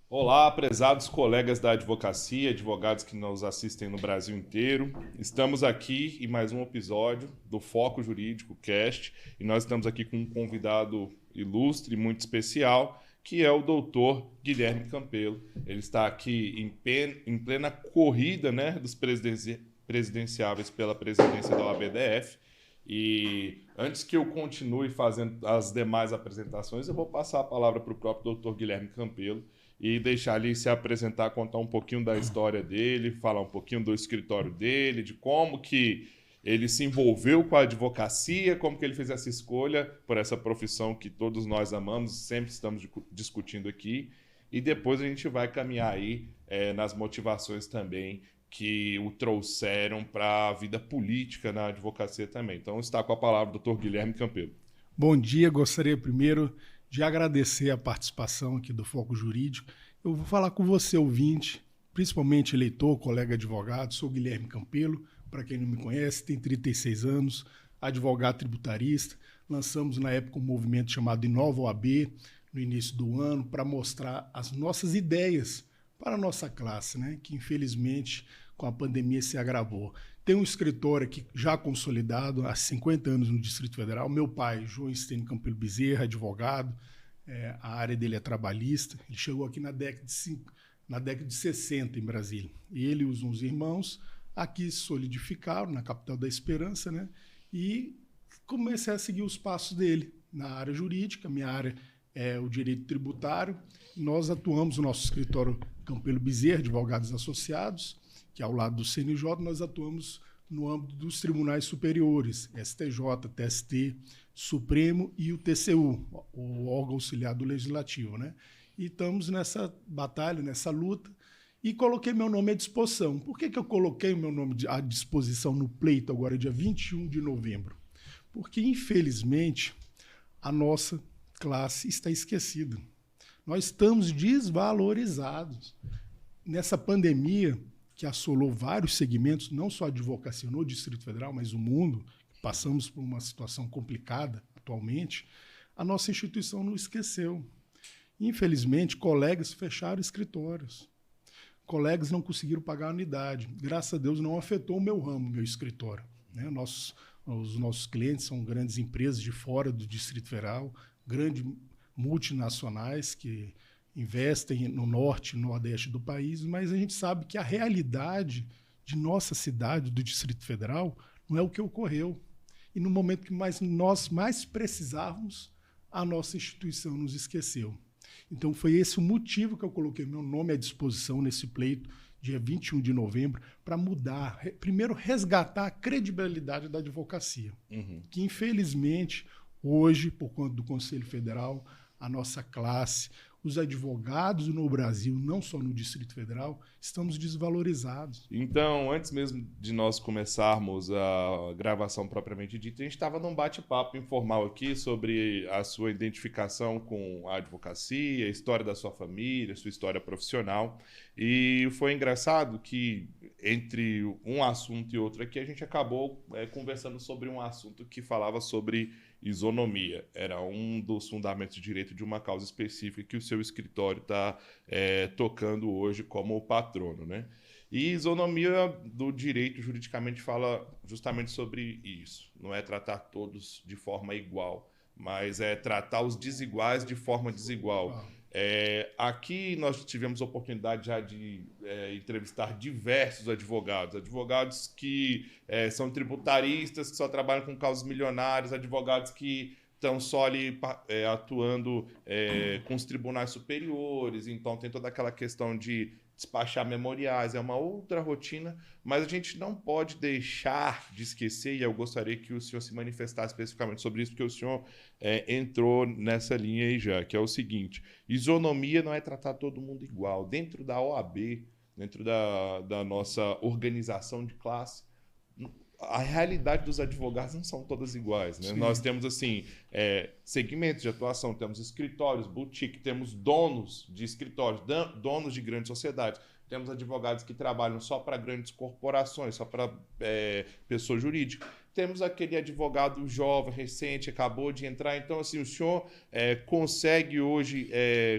Olá, prezados colegas da advocacia, advogados que nos assistem no Brasil inteiro. Estamos aqui em mais um episódio do Foco Jurídico Cast e nós estamos aqui com um convidado ilustre, muito especial, que é o doutor Guilherme Campelo. Ele está aqui em plena corrida, né, dos presidenciáveis pela presidência da OABDF. E antes que eu continue fazendo as demais apresentações, eu vou passar a palavra para o próprio doutor Guilherme Campelo e deixar ele se apresentar, contar um pouquinho da história dele, falar um pouquinho do escritório dele, de como que ele se envolveu com a advocacia, como que ele fez essa escolha por essa profissão que todos nós amamos, sempre estamos discutindo aqui. E depois a gente vai caminhar aí nas motivações também que o trouxeram para a vida política na advocacia também. Então está com a palavra o doutor Guilherme Campelo. Bom dia, gostaria primeiro de agradecer a participação aqui do Foco Jurídico. Eu vou falar com você, ouvinte, principalmente eleitor, colega advogado. Sou Guilherme Campelo, para quem não me conhece, tenho 36 anos, advogado tributarista. Lançamos na época um movimento chamado Inova OAB, no início do ano, para mostrar as nossas ideias para a nossa classe, né? Que infelizmente com a pandemia se agravou. Tem um escritório aqui já consolidado há 50 anos no Distrito Federal. Meu pai, João Estênio Campelo Bezerra, advogado, a área dele é trabalhista. Ele chegou aqui na década de 60 em Brasília. Ele e os uns irmãos aqui se solidificaram na capital da Esperança, né? E comecei a seguir os passos dele na área jurídica. Minha área é o direito tributário. Nós atuamos no nosso escritório Campelo Bezerra, Advogados Associados, que ao lado do CNJ, nós atuamos no âmbito dos tribunais superiores, STJ, TST, Supremo e o TCU, o órgão auxiliar do Legislativo, né? E estamos nessa batalha, nessa luta, e coloquei meu nome à disposição. Por que eu coloquei meu nome à disposição no pleito agora, dia 21 de novembro? Porque, infelizmente, a nossa classe está esquecida. Nós estamos desvalorizados. Nessa pandemia, que assolou vários segmentos, não só a advocacia no Distrito Federal, mas o mundo, passamos por uma situação complicada atualmente, a nossa instituição não esqueceu. Infelizmente, colegas fecharam escritórios. Colegas não conseguiram pagar a anuidade. Graças a Deus não afetou o meu ramo, meu escritório, né? Os nossos clientes são grandes empresas de fora do Distrito Federal, grandes multinacionais que investem no norte e nordeste do país, mas a gente sabe que a realidade de nossa cidade, do Distrito Federal, não é o que ocorreu. E no momento que nós mais precisávamos, a nossa instituição nos esqueceu. Então foi esse o motivo que eu coloquei meu nome à disposição nesse pleito, dia 21 de novembro, para mudar, primeiro resgatar a credibilidade da advocacia, que infelizmente hoje, por conta do Conselho Federal, a nossa classe, os advogados no Brasil, não só no Distrito Federal, estamos desvalorizados. Então, antes mesmo de nós começarmos a gravação propriamente dita, a gente estava num bate-papo informal aqui sobre a sua identificação com a advocacia, a história da sua família, sua história profissional. E foi engraçado que, entre um assunto e outro aqui, a gente acabou conversando sobre um assunto que falava sobre isonomia. Era um dos fundamentos de direito de uma causa específica que o seu escritório está tocando hoje como patrono, né? E isonomia do direito juridicamente fala justamente sobre isso. Não é tratar todos de forma igual, mas é tratar os desiguais de forma desigual. Aqui nós tivemos a oportunidade já de entrevistar diversos advogados que são tributaristas, que só trabalham com causas milionárias, advogados que estão só ali atuando com os tribunais superiores, então tem toda aquela questão de despachar memoriais, é uma outra rotina, mas a gente não pode deixar de esquecer, e eu gostaria que o senhor se manifestasse especificamente sobre isso, porque o senhor entrou nessa linha aí já, que é o seguinte: isonomia não é tratar todo mundo igual. Dentro da OAB, dentro da nossa organização de classe, a realidade dos advogados não são todas iguais, né? Nós temos, assim, segmentos de atuação, temos escritórios, boutique, temos donos de escritórios, donos de grandes sociedades, temos advogados que trabalham só para grandes corporações, só para pessoa jurídica. Temos aquele advogado jovem, recente, acabou de entrar. Então, assim, o senhor consegue hoje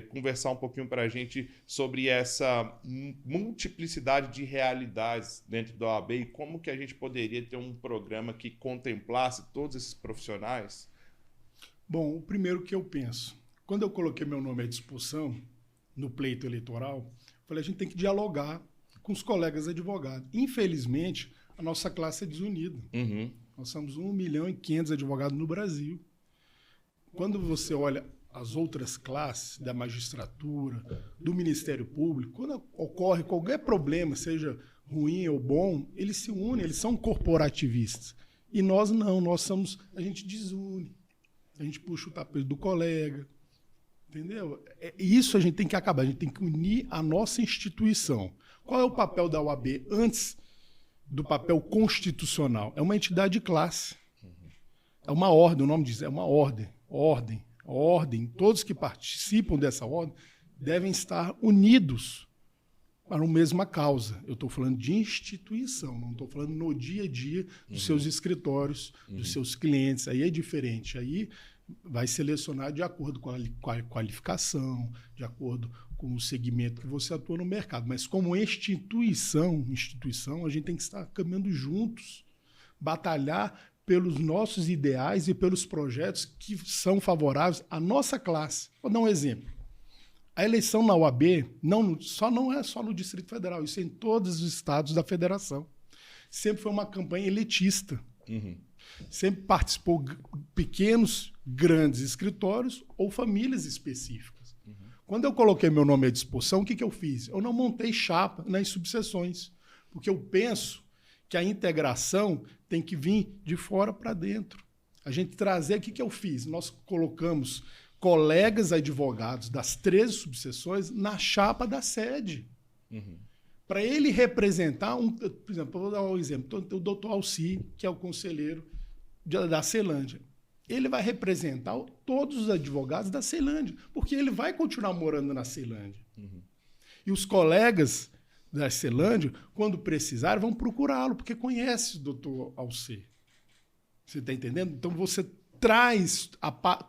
conversar um pouquinho para a gente sobre essa multiplicidade de realidades dentro da OAB e como que a gente poderia ter um programa que contemplasse todos esses profissionais? Bom, o primeiro que eu penso, quando eu coloquei meu nome à disposição no pleito eleitoral, falei, a gente tem que dialogar com os colegas advogados. Infelizmente, a nossa classe é desunida. Uhum. Nós somos 1.500.000 advogados no Brasil. Quando você olha as outras classes da magistratura, do Ministério Público, quando ocorre qualquer problema, seja ruim ou bom, eles se unem, eles são corporativistas. E nós não, a gente desune. A gente puxa o tapete do colega. Entendeu? Isso a gente tem que acabar, a gente tem que unir a nossa instituição. Qual é o papel da OAB antes do papel constitucional? É uma entidade de classe. É uma ordem, o nome diz, é uma ordem. Ordem. Todos que participam dessa ordem devem estar unidos para uma mesma causa. Eu estou falando de instituição, não estou falando no dia a dia dos seus escritórios, dos seus clientes. Aí é diferente. Aí vai selecionar de acordo com a qualificação, de acordo com o segmento que você atua no mercado. Mas como instituição, a gente tem que estar caminhando juntos, batalhar pelos nossos ideais e pelos projetos que são favoráveis à nossa classe. Vou dar um exemplo. A eleição na OAB não é só no Distrito Federal, isso é em todos os estados da federação. Sempre foi uma campanha elitista. Sempre participou pequenos, grandes escritórios ou famílias específicas. Quando eu coloquei meu nome à disposição, o que eu fiz? Eu não montei chapa nas subseções, porque eu penso que a integração tem que vir de fora para dentro. A gente trazer, o que eu fiz? Nós colocamos colegas advogados das 13 subseções na chapa da sede. Para ele representar, por exemplo, vou dar um exemplo, o doutor Alci, que é o conselheiro da Ceilândia. Ele vai representar todos os advogados da Ceilândia, porque ele vai continuar morando na Ceilândia. E os colegas da Ceilândia, quando precisar, vão procurá-lo, porque conhece o doutor Alci. Você está entendendo? Então, você traz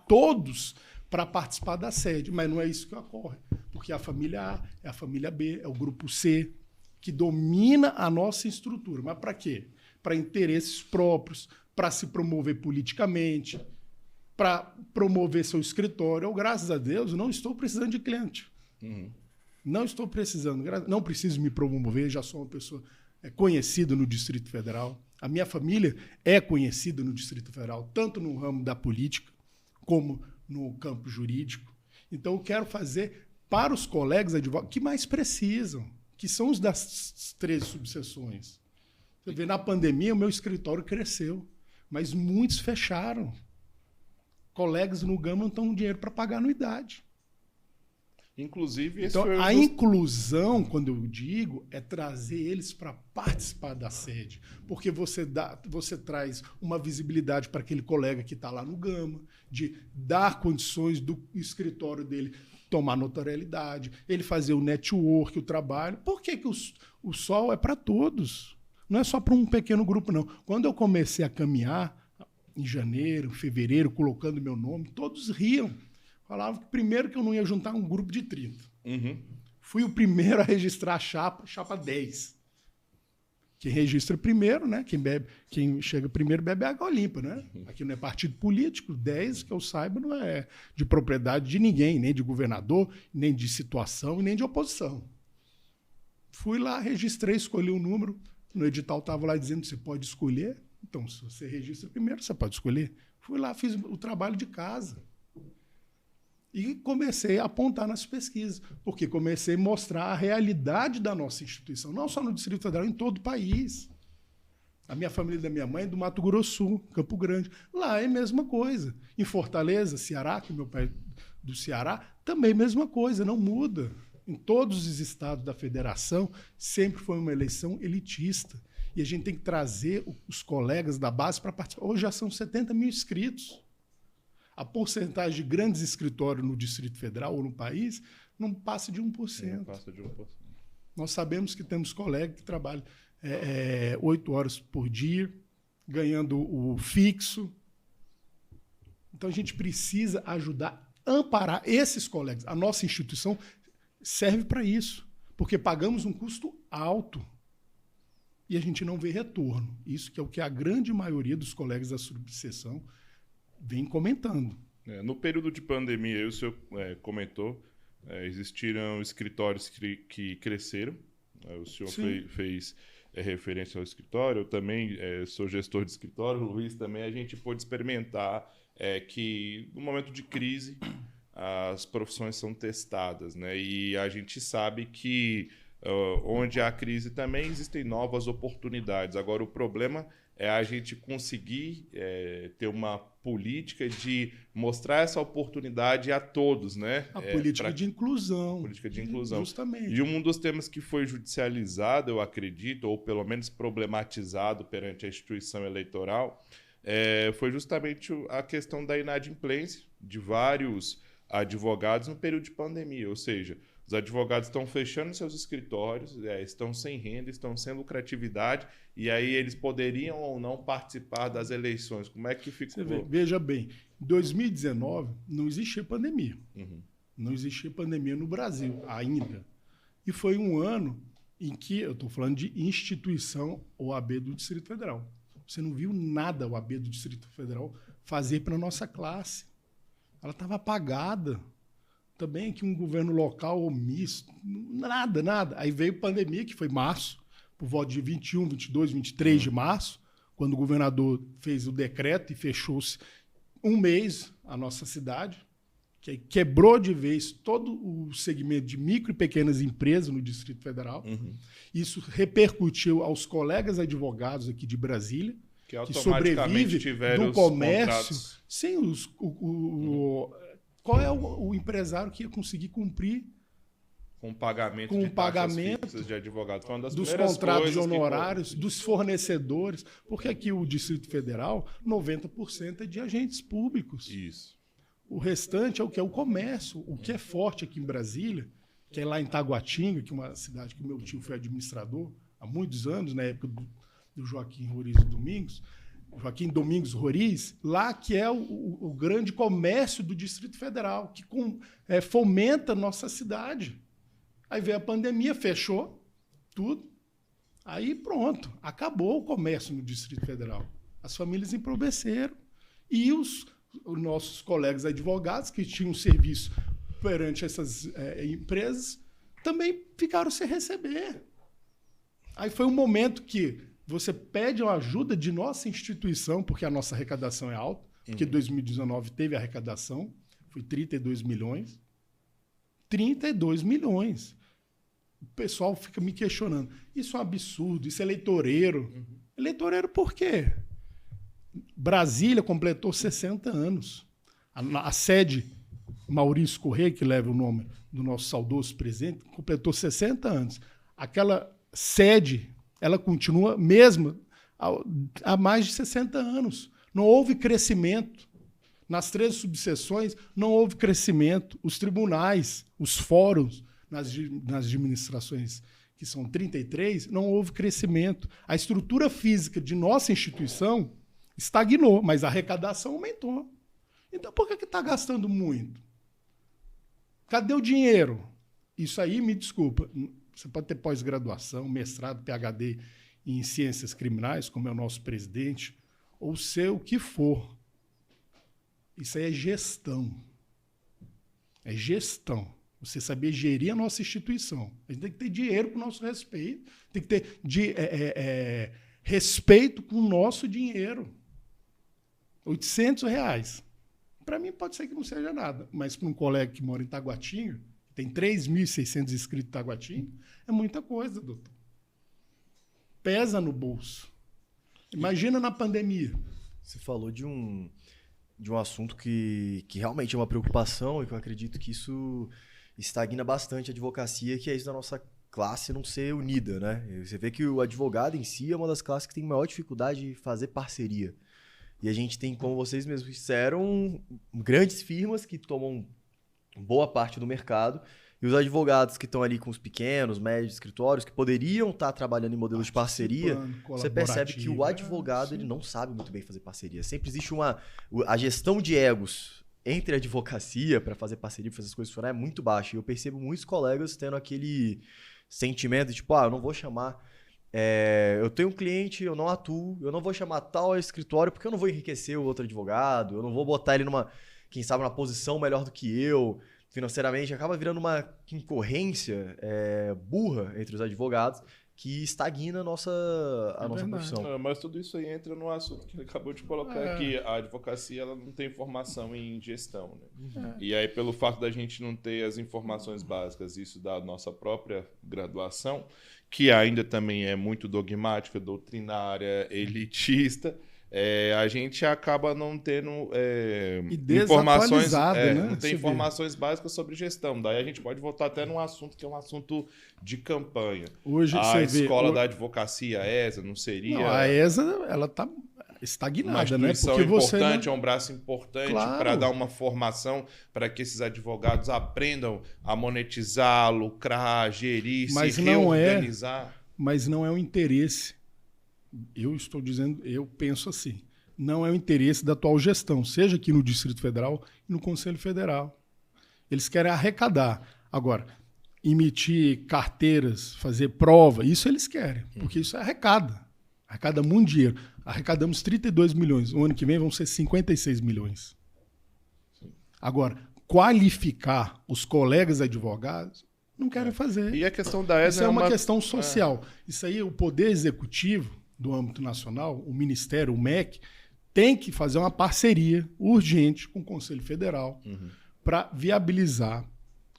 todos para participar da sede, mas não é isso que ocorre, porque a família A é a família B, é o grupo C, que domina a nossa estrutura. Mas para quê? Para interesses próprios, para se promover politicamente, para promover seu escritório. Eu, graças a Deus, não estou precisando de cliente. Não estou precisando, não preciso me promover, já sou uma pessoa conhecida no Distrito Federal. A minha família é conhecida no Distrito Federal, tanto no ramo da política como no campo jurídico. Então, eu quero fazer para os colegas advogados que mais precisam, que são os das 13 subseções. Você vê, na pandemia, o meu escritório cresceu, mas muitos fecharam. Colegas no GAM não estão com dinheiro para pagar anuidade. Inclusive, então, a inclusão, quando eu digo, é trazer eles para participar da sede, porque você traz uma visibilidade para aquele colega que está lá no Gama, de dar condições do escritório dele tomar notoriedade, ele fazer o network, o trabalho. Por que o sol é para todos? Não é só para um pequeno grupo, não. Quando eu comecei a caminhar, em janeiro, fevereiro, colocando meu nome, todos riam. Falavam que primeiro que eu não ia juntar um grupo de 30. Fui o primeiro a registrar a chapa 10. Quem registra primeiro, né? Quem chega primeiro bebe água limpa, né? Aqui não é partido político, 10, que eu saiba, não é de propriedade de ninguém, nem de governador, nem de situação e nem de oposição. Fui lá, registrei, escolhi um número. No edital estava lá dizendo que você pode escolher. Então, se você registra primeiro, você pode escolher. Fui lá, fiz o trabalho de casa. E comecei a apontar nas pesquisas, porque comecei a mostrar a realidade da nossa instituição, não só no Distrito Federal, em todo o país. A minha família da minha mãe é do Mato Grosso Sul, Campo Grande. Lá é a mesma coisa. Em Fortaleza, Ceará, que meu pai é do Ceará, também a mesma coisa, não muda. Em todos os estados da federação, sempre foi uma eleição elitista. E a gente tem que trazer os colegas da base para participar. Hoje já são 70 mil inscritos. A porcentagem de grandes escritórios no Distrito Federal ou no país não passa de 1%. Não passa de 1%. Nós sabemos que temos colegas que trabalham 8 horas por dia, ganhando o fixo. Então, a gente precisa ajudar, amparar esses colegas. A nossa instituição serve para isso, porque pagamos um custo alto e a gente não vê retorno. Isso que é o que a grande maioria dos colegas da subseção vem comentando. No período de pandemia, o senhor comentou, existiram escritórios que cresceram. O senhor fez referência ao escritório. Eu também sou gestor de escritório. O Luiz também. A gente pôde experimentar que, no momento de crise, as profissões são testadas, né? E a gente sabe que onde há crise também existem novas oportunidades. Agora, o problema é a gente conseguir ter uma política de mostrar essa oportunidade a todos, né? A política de inclusão. Política de inclusão. Justamente. E um dos temas que foi judicializado, eu acredito, ou pelo menos problematizado perante a instituição eleitoral, foi justamente a questão da inadimplência de vários advogados no período de pandemia. Ou seja, os advogados estão fechando seus escritórios, estão sem renda, estão sem lucratividade, e aí eles poderiam ou não participar das eleições. Como é que ficou? Veja bem, em 2019 não existia pandemia. Uhum. Não existia pandemia no Brasil ainda. E foi um ano em que, eu estou falando de instituição OAB do Distrito Federal. Você não viu nada o OAB do Distrito Federal fazer para a nossa classe. Ela estava apagada. Também que um governo local omisso, nada. Aí veio a pandemia, que foi março, por volta de 21, 22, 23 de março, quando o governador fez o decreto e fechou-se um mês a nossa cidade, que quebrou de vez todo o segmento de micro e pequenas empresas no Distrito Federal. Uhum. Isso repercutiu aos colegas advogados aqui de Brasília, que sobrevivem do comércio. Sim, qual é o empresário que ia conseguir cumprir com o pagamento com de o pagamento taxas fixas de advogado? Foi uma das dos primeiras contratos coisas honorários, dos fornecedores, porque aqui o Distrito Federal, 90% é de agentes públicos. Isso. O restante é o que é o comércio, o que é forte aqui em Brasília, que é lá em Taguatinga, que é uma cidade que o meu tio foi administrador há muitos anos, na época do Joaquim Domingos Roriz, lá que é o grande comércio do Distrito Federal, que fomenta a nossa cidade. Aí veio a pandemia, fechou tudo. Aí pronto, acabou o comércio no Distrito Federal. As famílias empobreceram. E os nossos colegas advogados, que tinham serviço perante essas empresas, também ficaram sem receber. Aí foi um momento que você pede uma ajuda de nossa instituição, porque a nossa arrecadação é alta, porque 2019 teve arrecadação, foi 32 milhões. 32 milhões. O pessoal fica me questionando. Isso é um absurdo, isso é eleitoreiro. Eleitoreiro por quê? Brasília completou 60 anos. A sede Maurício Corrêa, que leva o nome do nosso saudoso presidente, completou 60 anos. Aquela sede, ela continua mesmo há mais de 60 anos. Não houve crescimento. Nas 13 subseções, não houve crescimento. Os tribunais, os fóruns, nas administrações, que são 33, não houve crescimento. A estrutura física de nossa instituição estagnou, mas a arrecadação aumentou. Então, por que está gastando muito? Cadê o dinheiro? Isso aí, me desculpa, você pode ter pós-graduação, mestrado, PhD em ciências criminais, como é o nosso presidente, ou ser o que for. Isso aí é gestão. É gestão. Você saber gerir a nossa instituição. A gente tem que ter dinheiro para o nosso respeito, tem que ter respeito com o nosso dinheiro. R$800. Para mim pode ser que não seja nada, mas para um colega que mora em Taguatinga, tem 3.600 inscritos em Taguatinga, é muita coisa, doutor. Pesa no bolso. Imagina na pandemia. Você falou de um assunto que realmente é uma preocupação e que eu acredito que isso estagna bastante a advocacia, que é isso da nossa classe não ser unida, né? Você vê que o advogado em si é uma das classes que tem maior dificuldade de fazer parceria. E a gente tem, como vocês mesmos disseram, grandes firmas que tomam boa parte do mercado E os advogados que estão ali com os pequenos, médios escritórios, que poderiam estar trabalhando em modelos de parceria, você percebe que o advogado ele não sabe muito bem fazer parceria. Sempre existe a gestão de egos entre a advocacia para fazer parceria, para fazer as coisas funcionar, é muito baixa. E eu percebo muitos colegas tendo aquele sentimento de tipo, eu não vou chamar... eu tenho um cliente, eu não atuo, eu não vou chamar tal escritório porque eu não vou enriquecer o outro advogado, eu não vou botar ele quem sabe, numa posição melhor do que eu, financeiramente. Acaba virando uma concorrência burra entre os advogados que estagna a nossa profissão. Mas tudo isso aí entra no assunto que ele acabou de colocar aqui. A advocacia ela não tem formação em gestão. Né? E aí, pelo fato da gente não ter as informações básicas, isso da nossa própria graduação, que ainda também é muito dogmática, doutrinária, elitista, a gente acaba não tendo informações, né? não tem informações básicas sobre gestão. Daí a gente pode voltar até num assunto que é um assunto de campanha. Hoje a escola da advocacia, a ESA, não seria... Não, a ESA, ela está estagnada, né? Porque importante, não... é um braço importante claro, para dar uma formação para que esses advogados aprendam a monetizar, lucrar, gerir, se reorganizar. Mas não é o interesse. Eu estou dizendo, eu penso assim, não é o interesse da atual gestão, seja aqui no Distrito Federal e no Conselho Federal. Eles querem arrecadar. Agora, emitir carteiras, fazer prova, isso eles querem, porque isso arrecada muito dinheiro. Arrecadamos 32 milhões, o ano que vem vão ser 56 milhões. Agora, qualificar os colegas advogados, não querem fazer. E a questão da ESA isso é uma questão social. Isso aí, o Poder Executivo do âmbito nacional, o Ministério, o MEC, tem que fazer uma parceria urgente com o Conselho Federal para viabilizar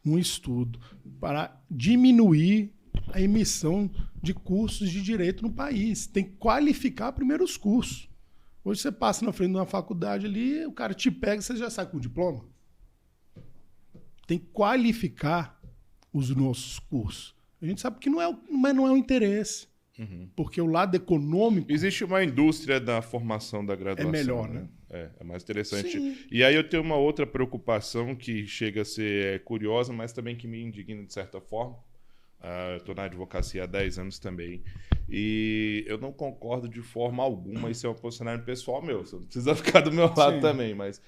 um estudo para diminuir a emissão de cursos de direito no país. Tem que qualificar primeiro os cursos. Hoje você passa na frente de uma faculdade ali, o cara te pega e você já sai com o diploma. Tem que qualificar os nossos cursos. A gente sabe que não é o interesse. Porque o lado econômico... Existe uma indústria da formação da graduação. É melhor, né? É mais interessante. Sim. E aí eu tenho uma outra preocupação que chega a ser curiosa, mas também que me indigna de certa forma. Eu estou na advocacia há 10 anos também. E eu não concordo de forma alguma, isso é um posicionamento pessoal meu, você não precisa ficar do meu lado também, mas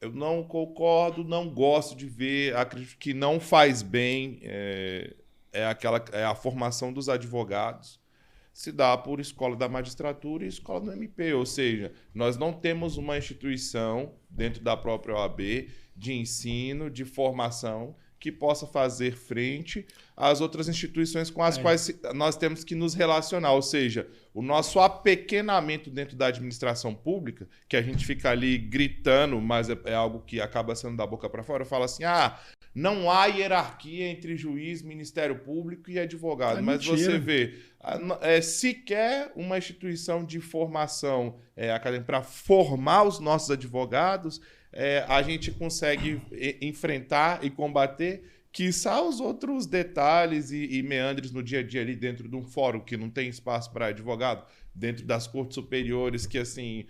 eu não concordo, não gosto de ver, acredito que não faz bem a formação dos advogados se dá por escola da magistratura e escola do MP, ou seja, nós não temos uma instituição dentro da própria OAB de ensino, de formação que possa fazer frente às outras instituições com as quais nós temos que nos relacionar. Ou seja, o nosso apequenamento dentro da administração pública, que a gente fica ali gritando, mas é algo que acaba sendo da boca para fora, fala assim, não há hierarquia entre juiz, Ministério Público e advogado. Mas mentira. Você vê, sequer uma instituição de formação acadêmica para formar os nossos advogados, a gente consegue enfrentar e combater, quiçá os outros detalhes e meandres no dia a dia ali dentro de um fórum que não tem espaço para advogado, dentro das cortes superiores, que assim,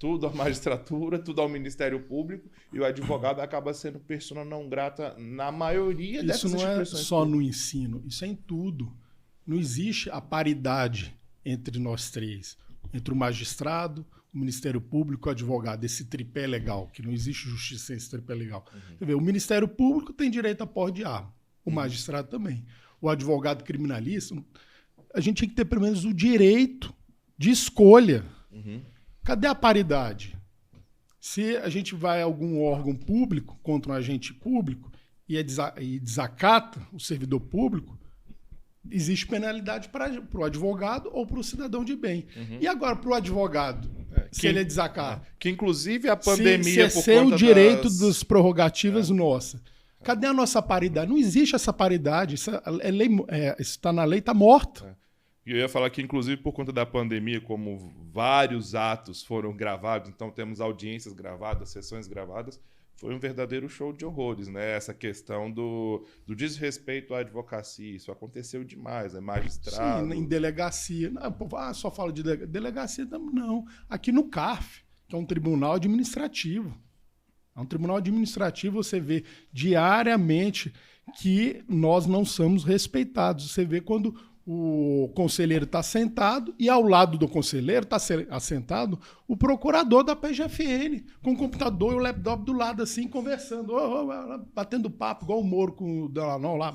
tudo à magistratura, tudo ao Ministério Público, e o advogado acaba sendo persona não grata na maioria dessas instituições. Isso não é só no ensino, isso é em tudo. Não existe a paridade entre nós três, entre o magistrado, o Ministério Público e o advogado, esse tripé legal, que não existe justiça sem esse tripé legal. Você vê, o Ministério Público tem direito a porte de arma, o magistrado também. O advogado criminalista, a gente tinha que ter pelo menos o direito de escolha. Cadê a paridade? Se a gente vai a algum órgão público contra um agente público e desacata o servidor público, existe penalidade para o advogado ou para o cidadão de bem. E agora para o advogado, se ele é desacato? Que inclusive a pandemia... Se é o direito das prerrogativas nossa. Cadê a nossa paridade? Não existe essa paridade. Isso está na lei, está morta. Eu ia falar que, inclusive, por conta da pandemia, como vários atos foram gravados, então temos audiências gravadas, sessões gravadas, foi um verdadeiro show de horrores, né? Essa questão do desrespeito à advocacia, isso aconteceu demais, magistrado... Sim, em delegacia. Não, só fala de delegacia, não. Aqui no CARF, que é um tribunal administrativo. É um tribunal administrativo, você vê diariamente que nós não somos respeitados. Você vê quando o conselheiro está sentado e ao lado do conselheiro está assentado o procurador da PGFN, com o computador e o laptop do lado, assim, conversando, batendo papo, igual o Moro com o Delanon lá.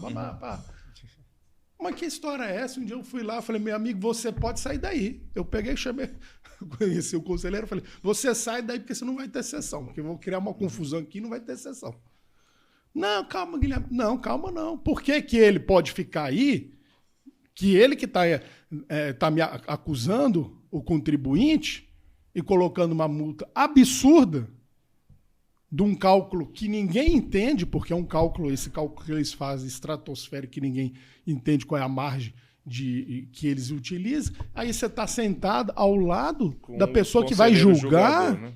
Mas que história é essa? Um dia eu fui lá, falei, meu amigo, você pode sair daí. Eu peguei, chamei, conheci o conselheiro, falei, você sai daí porque você não vai ter sessão, porque eu vou criar uma confusão aqui e não vai ter sessão. Não, calma, Guilherme. Não, calma não. Por que que ele pode ficar aí, que ele que tá me acusando, o contribuinte, e colocando uma multa absurda de um cálculo que ninguém entende, porque é um cálculo, esse cálculo que eles fazem estratosférico, que ninguém entende qual é a margem que eles utilizam. Aí você está sentado ao lado da pessoa que vai julgar. Julgador, né?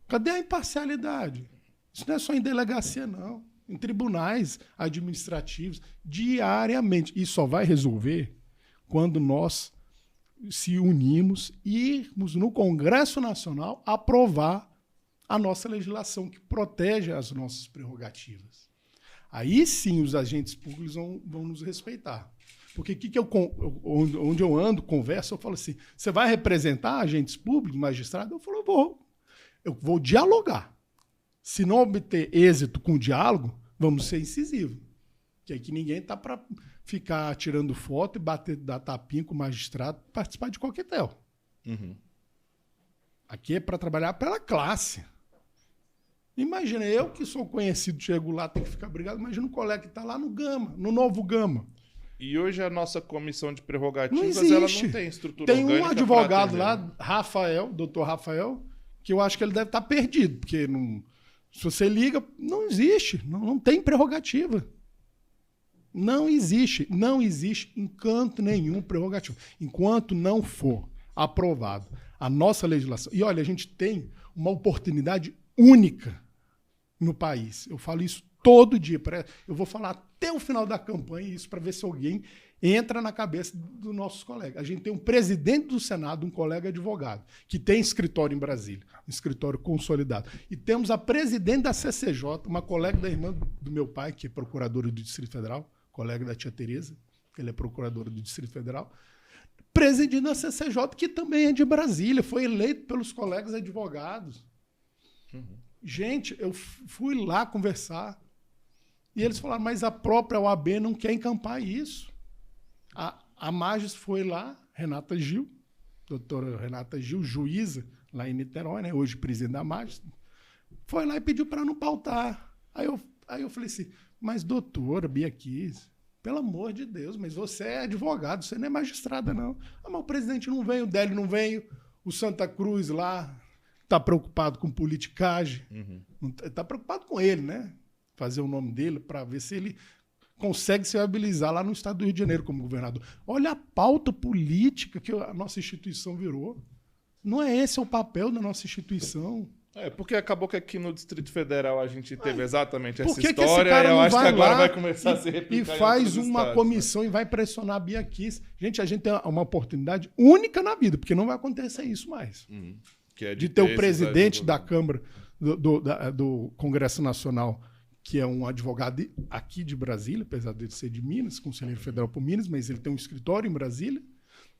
Cadê a imparcialidade? Isso não é só em delegacia, não. Em tribunais administrativos, diariamente. E só vai resolver quando nós se unimos e irmos no Congresso Nacional aprovar a nossa legislação que protege as nossas prerrogativas. Aí sim os agentes públicos vão nos respeitar. Porque onde eu ando, converso, eu falo assim, você vai representar agentes públicos, magistrados? Eu falo, eu vou dialogar. Se não obter êxito com o diálogo, vamos ser incisivos. Que aqui ninguém está para ficar tirando foto e dar tapinha com o magistrado, participar de coquetel. Uhum. Aqui é para trabalhar pela classe. Imagina, eu que sou conhecido, chego lá, tenho que ficar brigado. Imagina um colega que está lá no Gama, no Novo Gama. E hoje a nossa comissão de prerrogativas, não ela não tem estrutura orgânica. Tem um advogado lá, Rafael, doutor Rafael, que eu acho que ele deve estar perdido, porque não, se você liga, não existe, não tem prerrogativa. Não existe em canto nenhum prerrogativa. Enquanto não for aprovado a nossa legislação. E olha, a gente tem uma oportunidade única no país. Eu falo isso todo dia. Eu vou falar até o final da campanha isso para ver se alguém entra na cabeça dos nossos colegas. A gente tem um presidente do Senado, um colega advogado, que tem escritório em Brasília, um escritório consolidado. E temos a presidente da CCJ, uma colega da irmã do meu pai, que é procuradora do Distrito Federal, colega da tia Tereza, que ela é procuradora do Distrito Federal, presidindo a CCJ, que também é de Brasília, foi eleito pelos colegas advogados. Uhum. Gente, eu fui lá conversar e eles falaram, mas a própria OAB não quer encampar isso. A Magis foi lá, Renata Gil, doutora Renata Gil, juíza lá em Niterói, né, hoje presidente da Magis, foi lá e pediu para não pautar. Aí eu falei assim, mas doutora Bia Kiss, pelo amor de Deus, mas você é advogado, você não é magistrada, não. Ah, mas o presidente não veio, o Délio não veio, o Santa Cruz lá está preocupado com politicagem, está preocupado com ele, né? Fazer o nome dele para ver se ele consegue se viabilizar lá no estado do Rio de Janeiro como governador. Olha a pauta política que a nossa instituição virou. Não é esse o papel da nossa instituição. Porque acabou que aqui no Distrito Federal a gente teve exatamente essa que história esse e eu acho que agora vai começar a se replicar. E faz uma comissão e vai pressionar a Bia Kiss. Gente, a gente tem uma oportunidade única na vida, porque não vai acontecer isso mais. Que é de ter o presidente da Câmara do Congresso Nacional, que é um advogado aqui de Brasília, apesar de ser de Minas, conselheiro federal por Minas, mas ele tem um escritório em Brasília,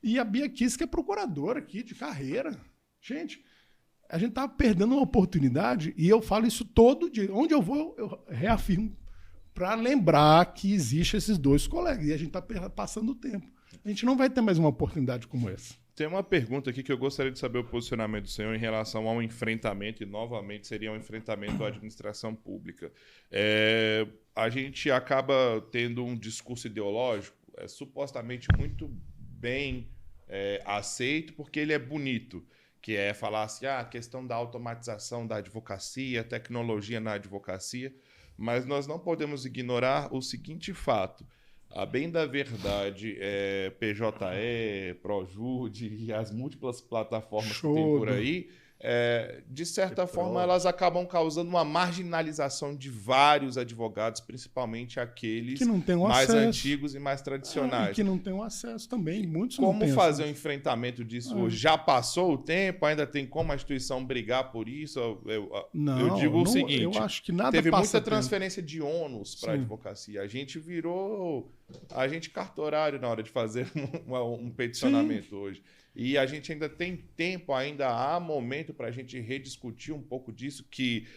e a Bia Kiss, que é procuradora aqui de carreira. Gente, a gente está perdendo uma oportunidade, e eu falo isso todo dia. Onde eu vou, eu reafirmo, para lembrar que existem esses dois colegas, e a gente está passando o tempo. A gente não vai ter mais uma oportunidade como essa. Tem uma pergunta aqui que eu gostaria de saber o posicionamento do senhor em relação ao enfrentamento, e novamente seria um enfrentamento à administração pública. A gente acaba tendo um discurso ideológico supostamente muito bem aceito, porque ele é bonito, que é falar assim, a questão da automatização da advocacia, tecnologia na advocacia, mas nós não podemos ignorar o seguinte fato. A bem da verdade, PJE, Projude e as múltiplas plataformas que tem por aí, de certa forma, elas acabam causando uma marginalização de vários advogados, principalmente aqueles que não têm o mais acesso. antigos e mais tradicionais. E que não têm o acesso também. Muitos Como não têm fazer o acesso. enfrentamento disso hoje? Já passou o tempo? Ainda tem como a instituição brigar por isso? Eu digo o seguinte, eu acho que nada teve passa muita tempo. transferência de ônus para a advocacia. A gente virou agente cartorário na hora de fazer um peticionamento hoje. E a gente ainda tem tempo, ainda há momento para a gente rediscutir um pouco disso, que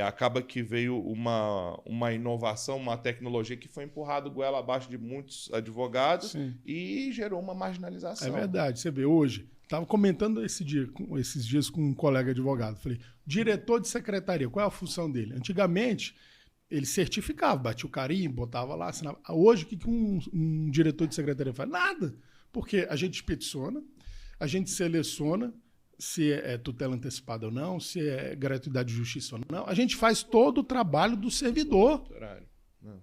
acaba que veio uma inovação, uma tecnologia que foi empurrada goela abaixo de muitos advogados. Sim. E gerou uma marginalização. É verdade. Você vê, hoje, estava comentando esses dias com um colega advogado. Falei, diretor de secretaria, qual é a função dele? Antigamente, ele certificava, batia o carimbo, botava lá, assinava. Hoje, o que um diretor de secretaria faz? Nada. Porque a gente peticiona, a gente seleciona se é tutela antecipada ou não, se é gratuidade de justiça ou não. A gente faz todo o trabalho do servidor. Não.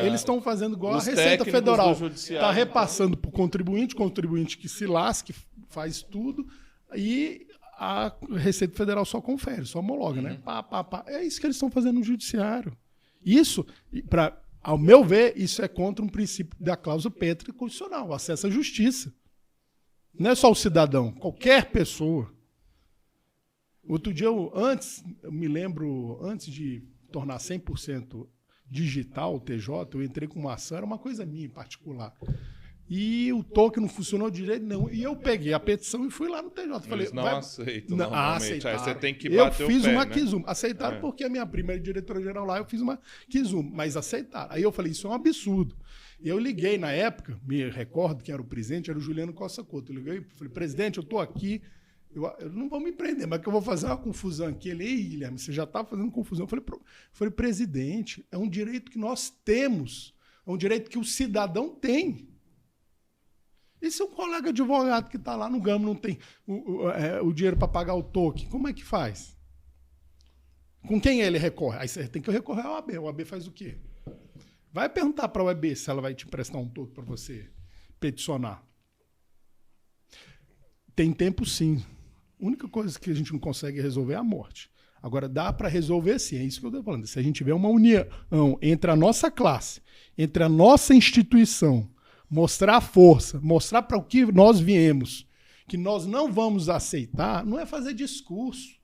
Eles estão fazendo igual a Receita Federal. Está repassando para o contribuinte que se lasque, faz tudo, e a Receita Federal só confere, só homologa, né? É isso que eles estão fazendo no judiciário. Isso, ao meu ver, isso é contra um princípio da cláusula pétrea constitucional, o acesso à justiça. Não é só o cidadão, qualquer pessoa. Outro dia, eu me lembro, antes de tornar 100% digital o TJ, eu entrei com uma ação, era uma coisa minha em particular. E o token não funcionou direito, não. E eu peguei a petição e fui lá no TJ. Falei, eles não aceitam, normalmente. Aí você tem que bater o pé, Eu fiz uma né? quizum. Aceitaram porque a minha prima era diretora-geral lá, eu fiz uma quizum, mas aceitaram. Aí eu falei, isso é um absurdo. E eu liguei na época, me recordo quem era o presidente, era o Juliano Costa Couto. Eu liguei e falei, presidente, eu estou aqui, eu não vou me prender, mas que eu vou fazer uma confusão aqui. Ele, ei, Guilherme, você já está fazendo confusão. Eu falei, presidente, é um direito que nós temos, é um direito que o cidadão tem. E se um colega advogado que está lá no GAM não tem o dinheiro para pagar o token, como é que faz? Com quem ele recorre? Aí você tem que recorrer ao OAB. O OAB faz o quê? Vai perguntar para a OAB se ela vai te emprestar um token para você peticionar. Tem tempo, sim. A única coisa que a gente não consegue resolver é a morte. Agora, dá para resolver sim, é isso que eu estou falando. Se a gente tiver uma união entre a nossa classe, entre a nossa instituição, mostrar a força, mostrar para o que nós viemos, que nós não vamos aceitar, não é fazer discurso.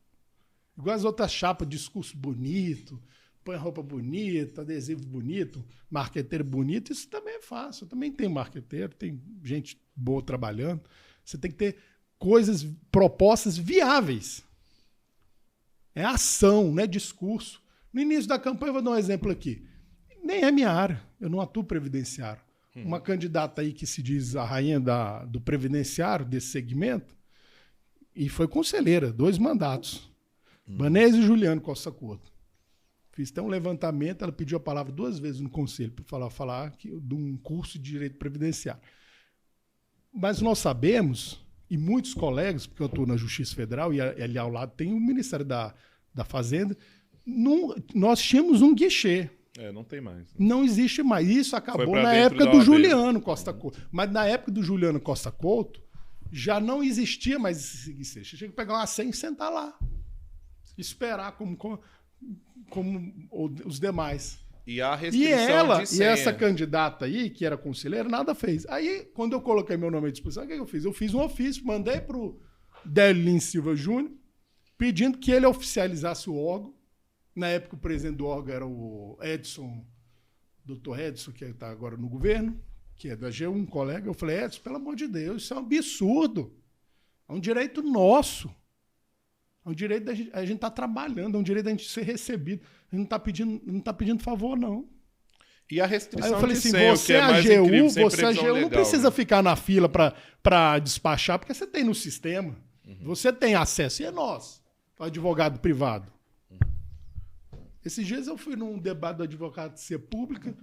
Igual as outras chapas, discurso bonito, põe roupa bonita, adesivo bonito, marqueteiro bonito, isso também é fácil. Eu também tenho marqueteiro, tem gente boa trabalhando. Você tem que ter propostas viáveis. É ação, não é discurso. No início da campanha, eu vou dar um exemplo aqui. Nem é minha área, eu não atuo previdenciário. Uma candidata aí que se diz a rainha do previdenciário, desse segmento, e foi conselheira, 2 mandatos. Banese e Juliano Costa Couto. Fiz até um levantamento, ela pediu a palavra 2 vezes no conselho para falar de um curso de direito previdenciário. Mas nós sabemos, e muitos colegas, porque eu atuo na Justiça Federal, e ali ao lado tem o Ministério da Fazenda, nós tínhamos um guichê. Não tem mais. Não existe mais. Isso acabou na época do Juliano Costa Couto. Mas na época do Juliano Costa Couto, já não existia mais esse guichê. Você tinha que pegar uma senha e sentar lá. Esperar como os demais. E a restrição de senha. E essa candidata aí, que era conselheira, nada fez. Aí, quando eu coloquei meu nome à disposição, o que eu fiz? Eu fiz um ofício, mandei para o Délio Lins Silva Júnior, pedindo que ele oficializasse o órgão. Na época, o presidente do órgão era o Dr. Edson, que está agora no governo, que é da G1, um colega. Eu falei, Edson, pelo amor de Deus, isso é um absurdo. É um direito nosso. É um direito da gente, a gente está trabalhando, é um direito da gente ser recebido. A gente não está pedindo favor, não. E a restrição Aí eu falei de assim, senha, você que é mais incrível, sem você previsão AGU legal, não precisa né? ficar na fila para despachar, porque você tem no sistema. Você tem acesso, e é nós, o advogado privado. Esses dias eu fui num debate do Advocacia Pública,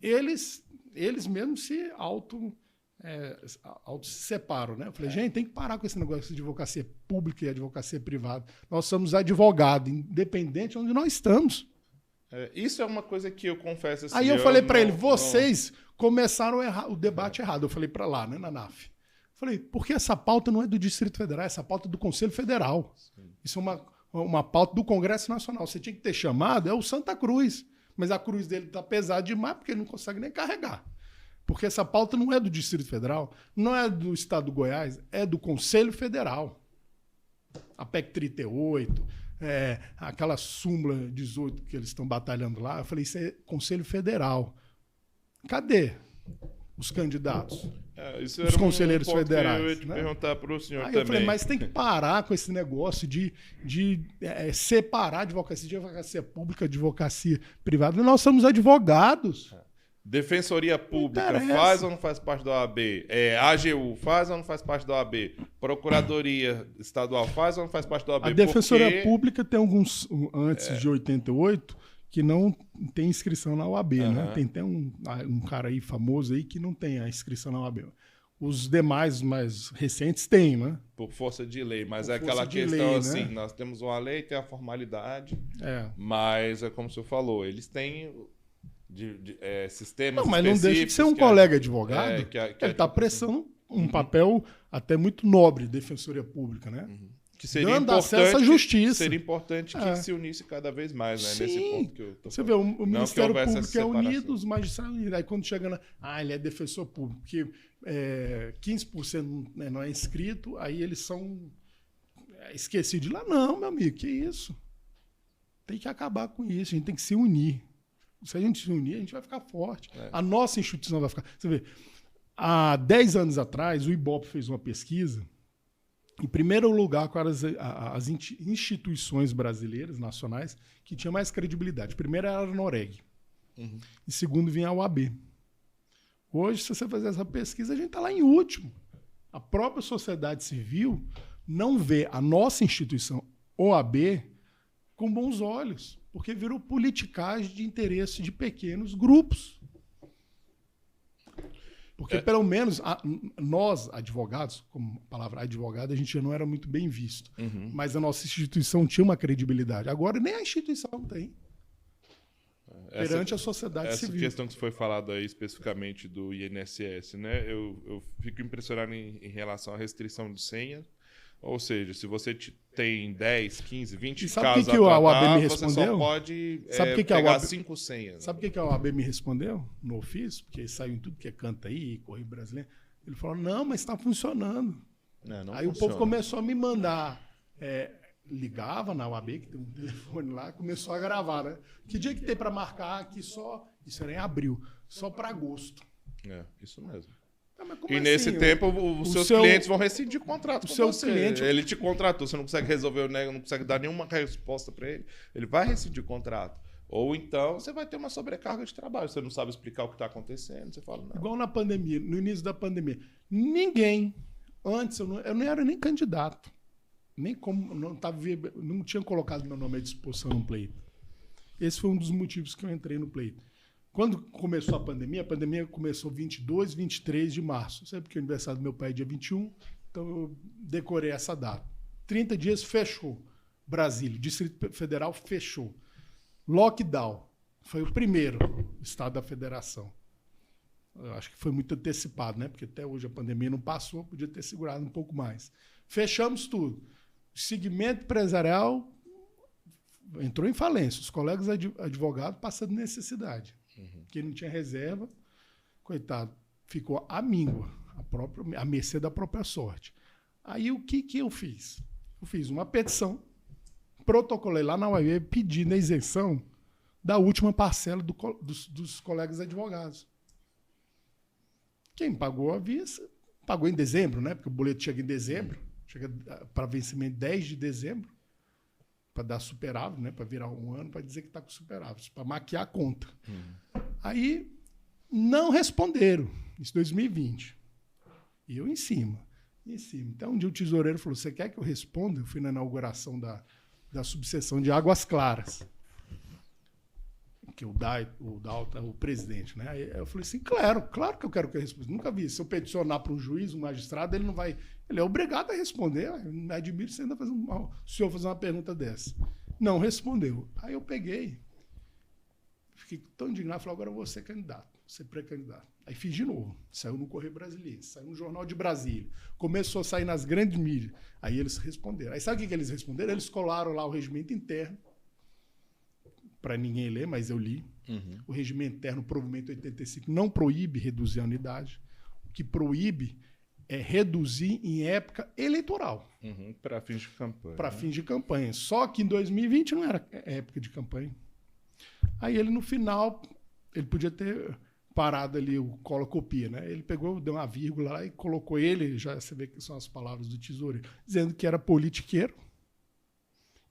eles mesmos se separam, né? Eu falei, gente, tem que parar com esse negócio de advocacia pública e advocacia privada. Nós somos advogados, independente de onde nós estamos. Isso é uma coisa que eu confesso assim. Aí eu falei para ele, vocês começaram o debate errado. Eu falei para lá, né, na NAF. Falei, porque essa pauta não é do Distrito Federal, essa pauta é do Conselho Federal. Sim. Isso é uma pauta do Congresso Nacional. Você tinha que ter chamado, é o Santa Cruz. Mas a cruz dele está pesada demais porque ele não consegue nem carregar. Porque essa pauta não é do Distrito Federal, não é do Estado do Goiás, é do Conselho Federal. A PEC 38, aquela súmula 18 que eles estão batalhando lá, eu falei, isso é Conselho Federal. Cadê os candidatos? Os conselheiros federais. Eu ia te perguntar para o senhor também. Aí eu falei, mas tem que parar com esse negócio de separar a advocacia pública, advocacia privada. Nós somos advogados. Defensoria Pública faz ou não faz parte da OAB? AGU faz ou não faz parte da OAB? Procuradoria Estadual faz ou não faz parte da OAB? A Defensoria Pública tem alguns, antes de 88, que não tem inscrição na OAB, né? Tem até um cara aí famoso aí que não tem a inscrição na OAB. Os demais mais recentes têm, né? Por força de lei, mas é aquela questão lei, assim, né? Nós temos uma lei, tem a formalidade, mas é como o senhor falou, eles têm sistemas específicos. Não, mas não deixa de ser um colega advogado, ele está prestando um papel até muito nobre de Defensoria Pública, né? Que seria dando acesso à justiça. Seria importante que se unisse cada vez mais, né? Sim. Nesse ponto que eu tô Você vê, o Ministério Público é unido, unido, os magistrados unidos. Aí quando chega ele é defensor público, porque 15% não é inscrito, aí eles são esquecidos de lá. Não, meu amigo, que isso? Tem que acabar com isso, a gente tem que se unir. Se a gente se unir, a gente vai ficar forte. A nossa instituição vai ficar... Você vê, há 10 anos atrás, o IBOP fez uma pesquisa. Em primeiro lugar, com as instituições brasileiras, nacionais, que tinham mais credibilidade. Primeiro era a Noreg. Em segundo vinha a OAB. Hoje, se você fazer essa pesquisa, a gente está lá em último. A própria sociedade civil não vê a nossa instituição, OAB, com bons olhos, porque virou politicagem de interesse de pequenos grupos. Porque, pelo menos, nós, advogados, como a palavra advogado, a gente já não era muito bem visto. Mas a nossa instituição tinha uma credibilidade. Agora, nem a instituição tem. Perante a sociedade civil. Essa questão que foi falada aí, especificamente do INSS, né? Eu fico impressionado em relação à restrição de senha. Ou seja, se você tem 10, 15, 20 casos a tratar, você só pode pegar 5 senhas. Sabe o que a OAB me respondeu no ofício? Porque saiu em tudo que é canto aí, Correio Brasileiro. Ele falou, não, mas está funcionando. Não aí funciona. O povo começou a me mandar... ligava na OAB, que tem um telefone lá, começou a gravar, né? Que dia que tem para marcar aqui só... Isso era em abril. Só para agosto. Isso mesmo. E nesse tempo, os seus clientes vão rescindir o contrato com você. Ele te contratou, você não consegue resolver o negócio, não consegue dar nenhuma resposta para ele, ele vai rescindir o contrato. Ou então, você vai ter uma sobrecarga de trabalho, você não sabe explicar o que está acontecendo, você fala, não. Igual na pandemia, no início da pandemia. Ninguém, antes, eu não era nem candidato, nem como, não tinha colocado meu nome à disposição no pleito. Esse foi um dos motivos que eu entrei no pleito. Quando começou a pandemia começou 22, 23 de março. Sabe porque o aniversário do meu pai é dia 21, então eu decorei essa data. 30 dias fechou. Brasília, Distrito Federal fechou. Lockdown. Foi o primeiro estado da federação. Eu acho que foi muito antecipado, né? Porque até hoje a pandemia não passou, podia ter segurado um pouco mais. Fechamos tudo. O segmento empresarial entrou em falência. Os colegas advogados passando necessidade. Quem não tinha reserva, coitado, ficou à míngua, à mercê da própria sorte. Aí o que eu fiz? Eu fiz uma petição, protocolei lá na UAB pedindo a isenção da última parcela dos colegas advogados. Quem pagou à vista, pagou em dezembro, né? Porque o boleto chega em dezembro, chega para vencimento 10 de dezembro, para dar superávit, né? Para virar um ano, para dizer que está com superávit, para maquiar a conta. Aí não responderam, isso em 2020. E eu em cima. Então um dia o tesoureiro falou, você quer que eu responda? Eu fui na inauguração da subseção de Águas Claras. Que o Dalton é o presidente, né? Aí eu falei assim, claro que eu quero que eu responda. Nunca vi. Se eu peticionar para um juiz, um magistrado, ele não vai... Ele é obrigado a responder. Eu me admiro se ainda o senhor fazer uma pergunta dessa. Não respondeu. Aí eu peguei. Fiquei tão indignado, falei, agora eu vou ser candidato, vou ser pré-candidato. Aí fiz de novo, saiu no Correio Brasiliense, saiu no Jornal de Brasília, começou a sair nas grandes mídias. Aí eles responderam. Aí sabe o que eles responderam? Eles colaram lá o regimento interno, para ninguém ler, mas eu li. O regimento interno, provimento 85, não proíbe reduzir a unidade. O que proíbe é reduzir em época eleitoral. Para fins de campanha. Para fins de campanha. Só que em 2020 não era época de campanha. Aí ele, no final, ele podia ter parado ali o cola-copia, né? Ele pegou, deu uma vírgula lá e colocou ele, já você vê que são as palavras do tesoureiro, dizendo que era politiqueiro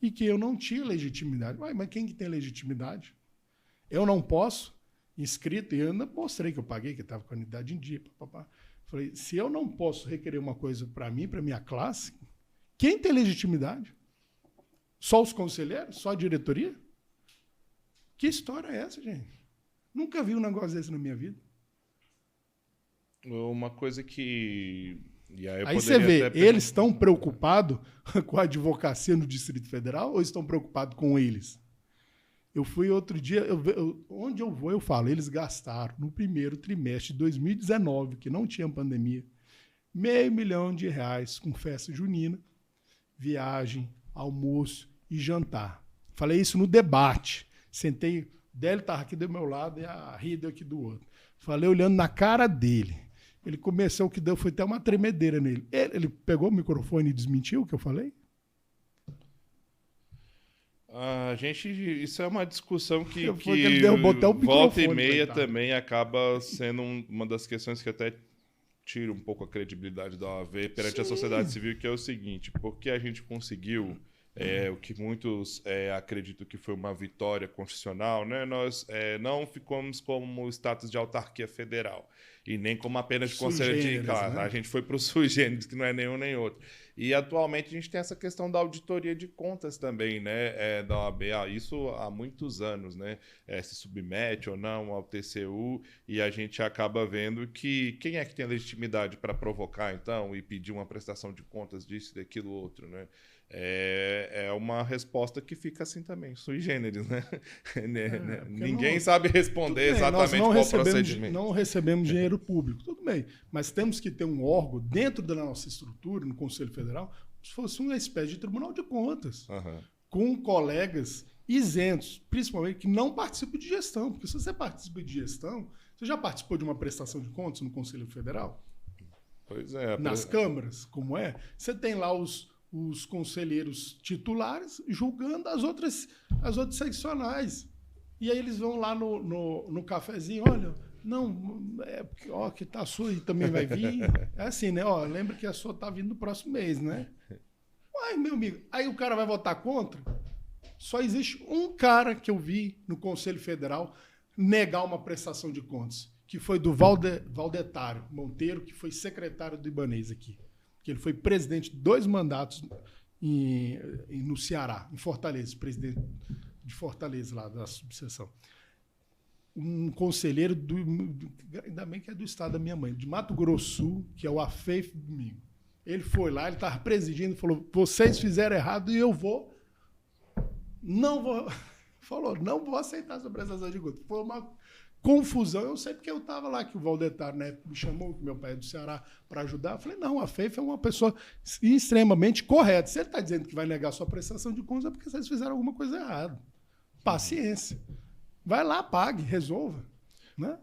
e que eu não tinha legitimidade. Ué, mas quem que tem legitimidade? Eu não posso, inscrito, e eu ainda mostrei que eu paguei, que estava com a unidade em dia. Papapá. Falei, se eu não posso requerer uma coisa para mim, para minha classe, quem tem legitimidade? Só os conselheiros? Só a diretoria? Que história é essa, gente? Nunca vi um negócio desse na minha vida. Uma coisa que... Aí você vê, eles estão preocupados com a advocacia no Distrito Federal ou estão preocupados com eles? Eu fui outro dia, onde eu vou, eu falo, eles gastaram no primeiro trimestre de 2019, que não tinha pandemia, R$500 mil com festa junina, viagem, almoço e jantar. Falei isso no debate. Sentei, o Délio estava aqui do meu lado e a Rida aqui do outro. Falei olhando na cara dele. Ele começou, o que deu foi até uma tremedeira nele. Ele pegou o microfone e desmentiu o que eu falei? Isso é uma discussão que ele derrubou até o volta e meia também acaba sendo uma das questões que até tira um pouco a credibilidade da OAB perante a sociedade civil, que é o seguinte, porque a gente conseguiu o que muitos acreditam que foi uma vitória constitucional, né? Nós não ficamos como status de autarquia federal e nem como apenas de conselho de classe. Né? A gente foi para o sui generis, que não é nenhum nem outro. E atualmente a gente tem essa questão da auditoria de contas também, né? Da OAB, isso há muitos anos, né? Se submete ou não ao TCU, e a gente acaba vendo que quem é que tem a legitimidade para provocar, então, e pedir uma prestação de contas disso, daquilo, outro, né? É uma resposta que fica assim também, sui generis, né? Ninguém sabe responder exatamente qual procedimento. Não recebemos dinheiro público, tudo bem, mas temos que ter um órgão dentro da nossa estrutura, no Conselho Federal, se fosse uma espécie de Tribunal de Contas, com colegas isentos, principalmente que não participam de gestão, porque se você participa de gestão, você já participou de uma prestação de contas no Conselho Federal? Pois é. Nas câmaras, como é? Você tem lá os conselheiros titulares julgando as outras seccionais. E aí eles vão lá no cafezinho, olha, não, que tá a sua e também vai vir. É assim, né? Lembra que a sua tá vindo no próximo mês, né? Uai, meu amigo, aí o cara vai votar contra? Só existe um cara que eu vi no Conselho Federal negar uma prestação de contas, que foi do Valdetário Monteiro, que foi secretário do Ibanez aqui. Que ele foi presidente de 2 mandatos no Ceará, em Fortaleza, presidente de Fortaleza, lá da subseção. Um conselheiro, ainda bem que é do estado da minha mãe, de Mato Grosso Sul, que é o Afeif Domingo. Ele foi lá, ele estava presidindo, falou, vocês fizeram errado e eu não vou aceitar essa prestação de contas. Foi uma confusão, eu sei porque eu estava lá, que o Valdetário, né, me chamou, que meu pai é do Ceará, para ajudar. Eu falei, não, a FEIF é uma pessoa extremamente correta. Se ele está dizendo que vai negar sua prestação de contas, é porque vocês fizeram alguma coisa errada. Paciência. Vai lá, pague, resolva. Né?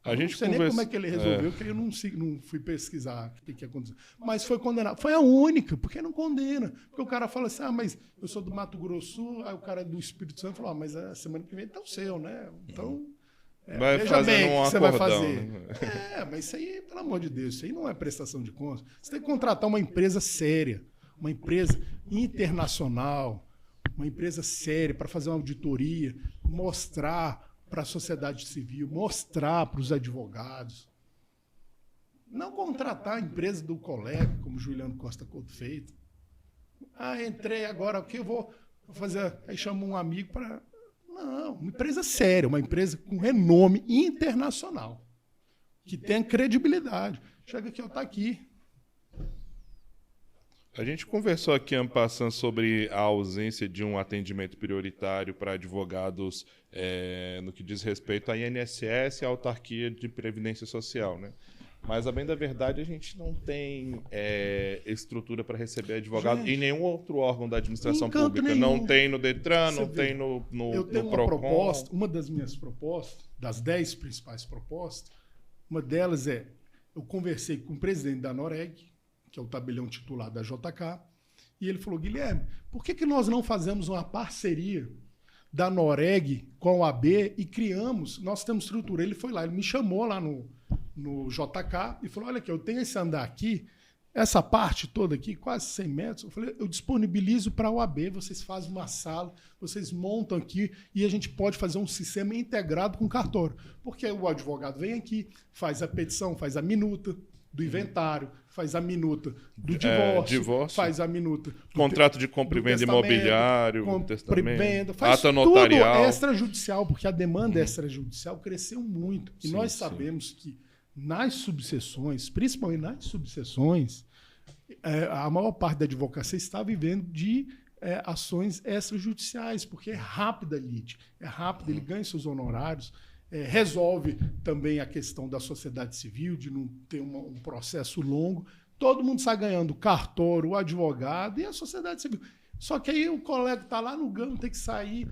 Não sei nem como é que ele resolveu, que eu não fui pesquisar o que aconteceu. Mas foi condenado. Foi a única, porque não condena. Porque o cara fala assim, mas eu sou do Mato Grosso Sul, aí o cara é do Espírito Santo falou, mas a semana que vem tá o seu, né? Então... vai fazer um você acordão. Vai fazer. Mas isso aí, pelo amor de Deus, isso aí não é prestação de contas. Você tem que contratar uma empresa séria, uma empresa internacional, uma empresa séria para fazer uma auditoria, mostrar para a sociedade civil, mostrar para os advogados. Não contratar a empresa do colega, como o Juliano Costa Couto fez. Entrei agora, o que eu vou fazer? Aí chama um amigo para... Não, uma empresa séria, uma empresa com renome internacional, que tenha credibilidade. Chega aqui, tá aqui. A gente conversou aqui, en passant, sobre a ausência de um atendimento prioritário para advogados no que diz respeito à INSS e à autarquia de previdência social, né? Mas, a bem da verdade, a gente não tem estrutura para receber advogado em nenhum outro órgão da administração pública. Nenhum. Não tem no Detran, não tem no Eu tenho no uma Procon. proposta, uma das minhas propostas, das 10 principais propostas, uma delas eu conversei com o presidente da Noreg, que é o tabelião titular da JK, e ele falou, Guilherme, por que nós não fazemos uma parceria da Noreg com a AB e nós temos estrutura. Ele foi lá, ele me chamou lá no JK e falou, olha aqui, eu tenho esse andar aqui, essa parte toda aqui, quase 100 metros, eu falei, eu disponibilizo para a OAB, vocês fazem uma sala, vocês montam aqui e a gente pode fazer um sistema integrado com o cartório. Porque o advogado vem aqui, faz a petição, faz a minuta do inventário, faz a minuta do divórcio, faz a minuta do contrato de compra e venda imobiliário, testamento, faz ata notarial. Tudo extrajudicial, porque a demanda extrajudicial cresceu muito. E nós sabemos que nas subseções, principalmente nas subseções, a maior parte da advocacia está vivendo de ações extrajudiciais, porque é rápida a lide, é rápido, ele ganha seus honorários, resolve também a questão da sociedade civil, de não ter um processo longo. Todo mundo sai ganhando o cartório, o advogado e a sociedade civil. Só que aí o colega está lá no GAM, tem que sair,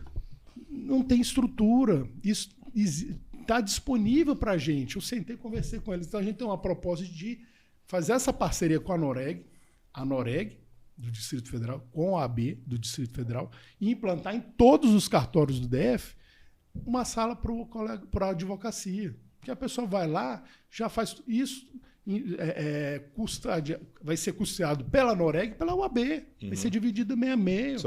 não tem estrutura. Isso está disponível para a gente. Eu sentei e conversei com eles. Então a gente tem uma proposta de fazer essa parceria com a Noreg do Distrito Federal, com a AB do Distrito Federal, e implantar em todos os cartórios do DF uma sala para a advocacia. Porque a pessoa vai lá, já faz isso, vai ser custeado pela Noreg e pela UAB. Vai ser dividido meio a meio.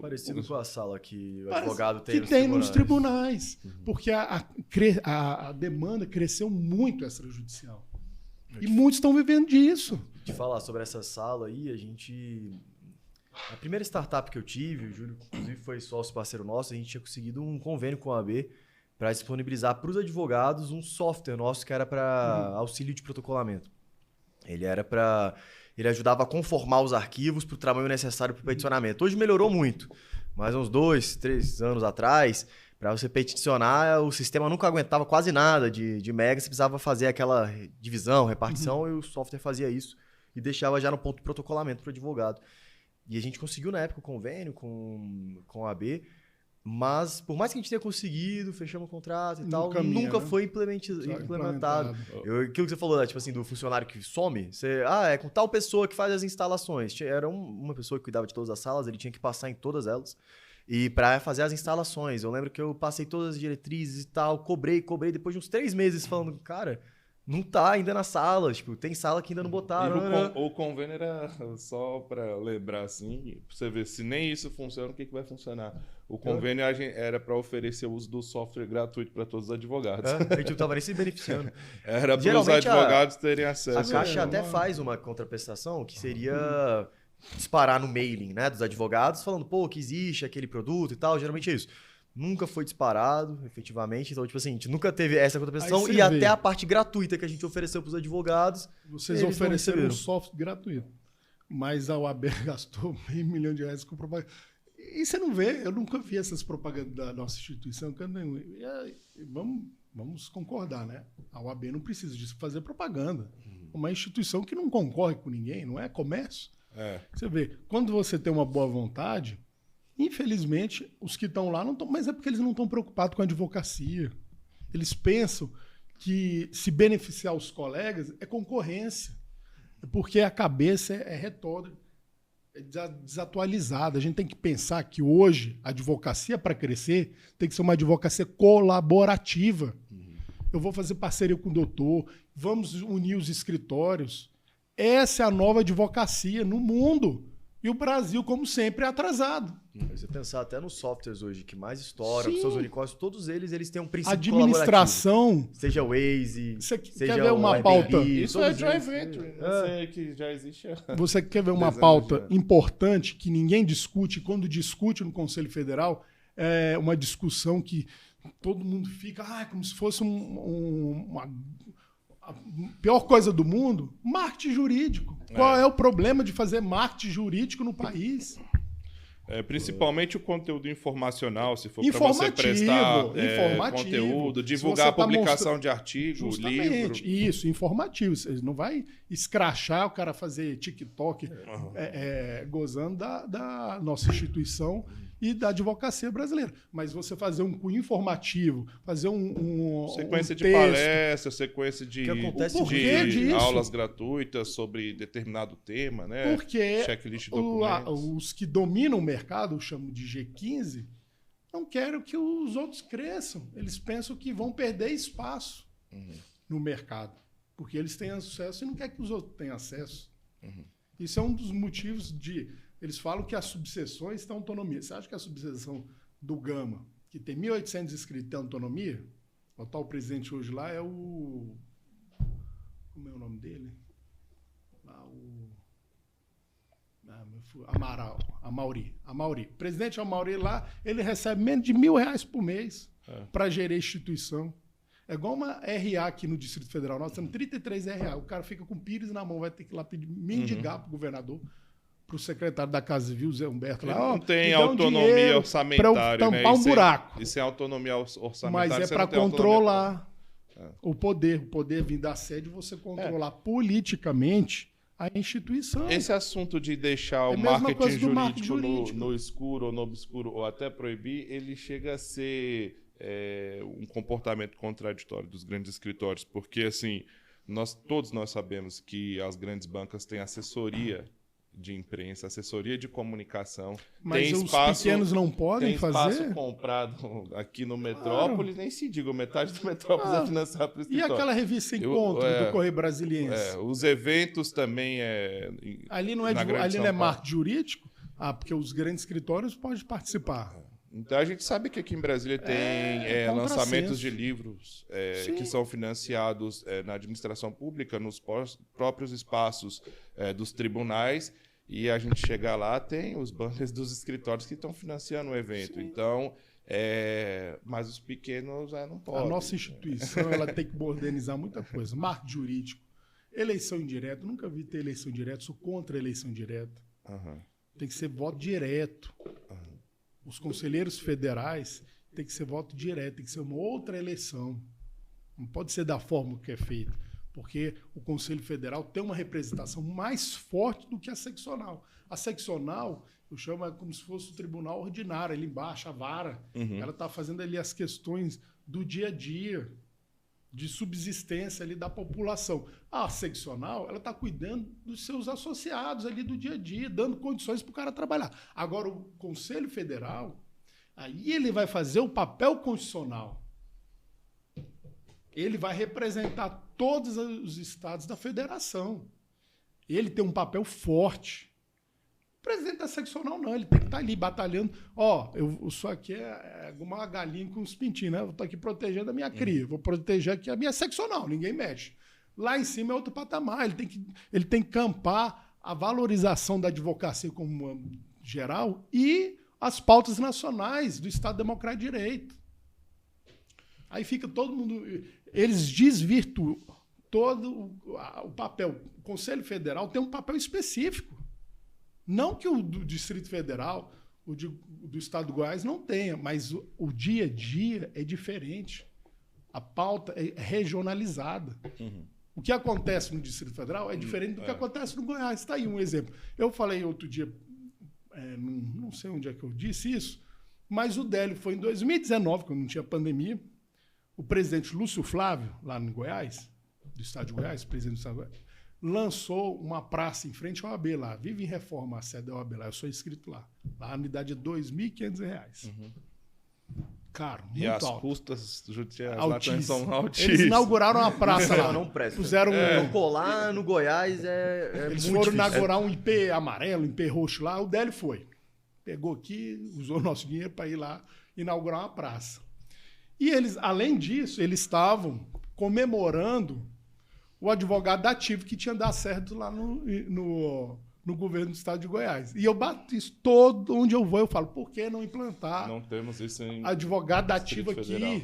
Parecido com a sala que o advogado tem nos tribunais. Porque a demanda cresceu muito extrajudicial. E muitos estão vivendo disso. De falar sobre essa sala aí, a primeira startup que eu tive, o Júlio, inclusive, foi sócio parceiro nosso, a gente tinha conseguido um convênio com a AB para disponibilizar para os advogados um software nosso que era para auxílio de protocolamento. Ele ajudava a conformar os arquivos para o tamanho necessário para o peticionamento. Hoje melhorou muito, mas uns 2, 3 anos atrás, para você peticionar, o sistema nunca aguentava quase nada de mega, você precisava fazer aquela divisão, repartição, e o software fazia isso e deixava já no ponto de protocolamento para o advogado. E a gente conseguiu, na época, o convênio com a AB, mas por mais que a gente tenha conseguido, fechamos o contrato e tal, nunca foi implementado. Aquilo que você falou, né, tipo assim, do funcionário que some, é com tal pessoa que faz as instalações. Era uma pessoa que cuidava de todas as salas, ele tinha que passar em todas elas. E para fazer as instalações, eu lembro que eu passei todas as diretrizes e tal, cobrei depois de uns 3 meses falando, cara, não tá ainda na sala, tipo, tem sala que ainda não botaram. O convênio era só para lembrar assim, pra você ver se nem isso funciona, o que vai funcionar? O convênio era para oferecer o uso do software gratuito para todos os advogados. A gente não tava nem se beneficiando. Era para os advogados terem acesso. A Caixa até faz uma contraprestação que seria disparar no mailing, né, dos advogados, falando, que existe aquele produto e tal, geralmente é isso. Nunca foi disparado, efetivamente. Então, tipo assim, a gente nunca teve essa contraprestação e até a parte gratuita que a gente ofereceu para os advogados. Vocês ofereceram um software gratuito, mas a OAB gastou R$500 milhões com propaganda. E você não vê, eu nunca vi essas propagandas da nossa instituição. Vamos concordar, né? A OAB não precisa disso para fazer propaganda. Uma instituição que não concorre com ninguém, não é comércio. Você vê, quando você tem uma boa vontade, infelizmente, os que estão lá não estão, mas é porque eles não estão preocupados com a advocacia. Eles pensam que se beneficiar os colegas é concorrência, porque a cabeça é retórica, é desatualizada. A gente tem que pensar que hoje a advocacia, para crescer, tem que ser uma advocacia colaborativa. Eu vou fazer parceria com o doutor, vamos unir os escritórios. Essa é a nova advocacia no mundo. E o Brasil, como sempre, é atrasado. Você pensar até nos softwares hoje que mais estouram, os seus unicórnios, todos eles têm um princípio administração. Seja o Waze, seja quer ver uma pauta. Isso é joint venture. Não sei que já existe. Você quer ver uma pauta importante que ninguém discute, quando discute no Conselho Federal, é uma discussão que todo mundo fica como se fosse a pior coisa do mundo, marketing jurídico. Qual é o problema de fazer marketing jurídico no país? Principalmente o conteúdo informacional, se for para você prestar conteúdo, divulgar a publicação de artigo, livro. Isso, informativo. Você não vai escrachar o cara fazer TikTok gozando da nossa instituição e da advocacia brasileira. Mas você fazer um cunho informativo, fazer sequência de texto, palestras, sequência de disso? Aulas gratuitas sobre determinado tema, né? Porque checklist de documentos. Os que dominam o mercado, eu chamo de G15, não querem que os outros cresçam. Eles pensam que vão perder espaço no mercado, porque eles têm acesso e não querem que os outros tenham acesso. Isso é um dos motivos de... Eles falam que as subseções têm autonomia. Você acha que a subseção do Gama, que tem 1.800 inscritos, tem autonomia? O atual presidente hoje lá é o... Como é o nome dele? Amauri. O presidente Amauri lá, ele recebe menos de R$1.000 por mês para gerir a instituição. É igual uma RA aqui no Distrito Federal. Nós temos 33 RA. O cara fica com o pires na mão, vai ter que ir lá pedir mendigar para o governador, para o secretário da Casa Civil, Zé Humberto. Lá, não tem autonomia orçamentária. Para eu tampar um buraco. Isso é autonomia orçamentária. Mas é para controlar o poder. O poder vir da sede, você controlar politicamente a instituição. Esse assunto de deixar o marketing jurídico no escuro ou no obscuro, ou até proibir, ele chega a ser um comportamento contraditório dos grandes escritórios, porque assim, todos nós sabemos que as grandes bancas têm assessoria de imprensa, assessoria de comunicação. Mas os pequenos não podem fazer? Tem espaço comprado aqui no Metrópolis, nem se diga, metade do Metrópolis é financiado por escritório. E aquela revista Encontro do Correio Brasiliense? Os eventos também ali não é marketing jurídico? Porque os grandes escritórios podem participar. Então a gente sabe que aqui em Brasília tem lançamentos de livros que são financiados na administração pública, nos próprios espaços dos tribunais, e a gente chega lá, tem os banners dos escritórios que estão financiando o evento. Sim. Então, mas os pequenos não podem. A nossa instituição ela tem que modernizar muita coisa. Marketing jurídico, eleição indireta. Nunca vi ter eleição indireta, sou contra a eleição direta. Tem que ser voto direto. Os conselheiros federais tem que ser voto direto, tem que ser uma outra eleição. Não pode ser da forma que é feito, porque o Conselho Federal tem uma representação mais forte do que a seccional. A seccional, eu chamo como se fosse o tribunal ordinário, ali embaixo, a vara. Ela está fazendo ali as questões do dia a dia, de subsistência ali da população. A seccional, ela está cuidando dos seus associados ali do dia a dia, dando condições para o cara trabalhar. Agora, o Conselho Federal, aí ele vai fazer o papel constitucional. Ele vai representar todos os estados da federação. Ele tem um papel forte. O presidente da seccional não, ele tem que estar ali batalhando. Eu sou aqui uma galinha com os pintinhos, né? Eu estou aqui protegendo a minha cria, vou proteger aqui a minha seccional, ninguém mexe. Lá em cima é outro patamar, ele tem que campar a valorização da advocacia como geral e as pautas nacionais do Estado Democrático de Direito. Aí fica todo mundo... Eles desvirtuam todo o papel. O Conselho Federal tem um papel específico. Não que o do Distrito Federal, do Estado do Goiás não tenha, mas o dia a dia é diferente. A pauta é regionalizada. O que acontece no Distrito Federal é diferente do que acontece no Goiás. Está aí um exemplo. Eu falei outro dia, não sei onde é que eu disse isso, mas o Délio foi em 2019, quando não tinha pandemia. O presidente Lúcio Flávio, lá no Goiás, do Estado de Goiás, presidente do Estado de Goiás, lançou uma praça em frente ao OAB lá. Vive em reforma a sede da OAB lá. Eu sou inscrito lá. Lá a unidade é R$2.500. Caro, muito alto. E as custas judiciais lá são altíssimas. Eles inauguraram uma praça lá. Não presta. Puseram colar no Goiás Eles muito foram difícil. inaugurar um IP amarelo, um IP roxo lá. O Délio foi. Pegou aqui, usou nosso dinheiro para ir lá inaugurar uma praça. E eles, além disso, eles estavam comemorando o advogado ativo que tinha dado certo lá no governo do estado de Goiás. E eu bato isso todo onde eu vou, eu falo, por que não implantar não temos isso em advogado ativo aqui? Federal.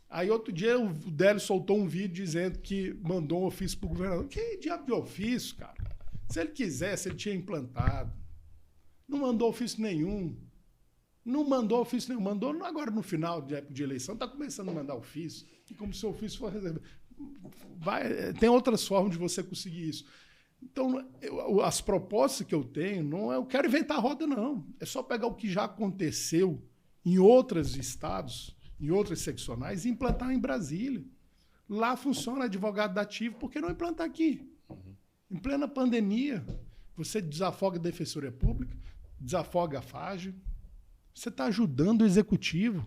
Aí outro dia o Délio soltou um vídeo dizendo que mandou um ofício para o governador. Que diabo de ofício, cara? Se ele quisesse, ele tinha implantado. Não mandou ofício nenhum. Mandou agora no final de eleição, está começando a mandar ofício. E como se o ofício for reservado. Tem outras formas de você conseguir isso. Então, as propostas que eu tenho, não é eu quero inventar a roda, não. É só pegar o que já aconteceu em outros estados, em outras seccionais, e implantar em Brasília. Lá funciona advogado dativo, por que não implantar aqui? Em plena pandemia, você desafoga a Defensoria Pública, desafoga a FAGE, você está ajudando o Executivo.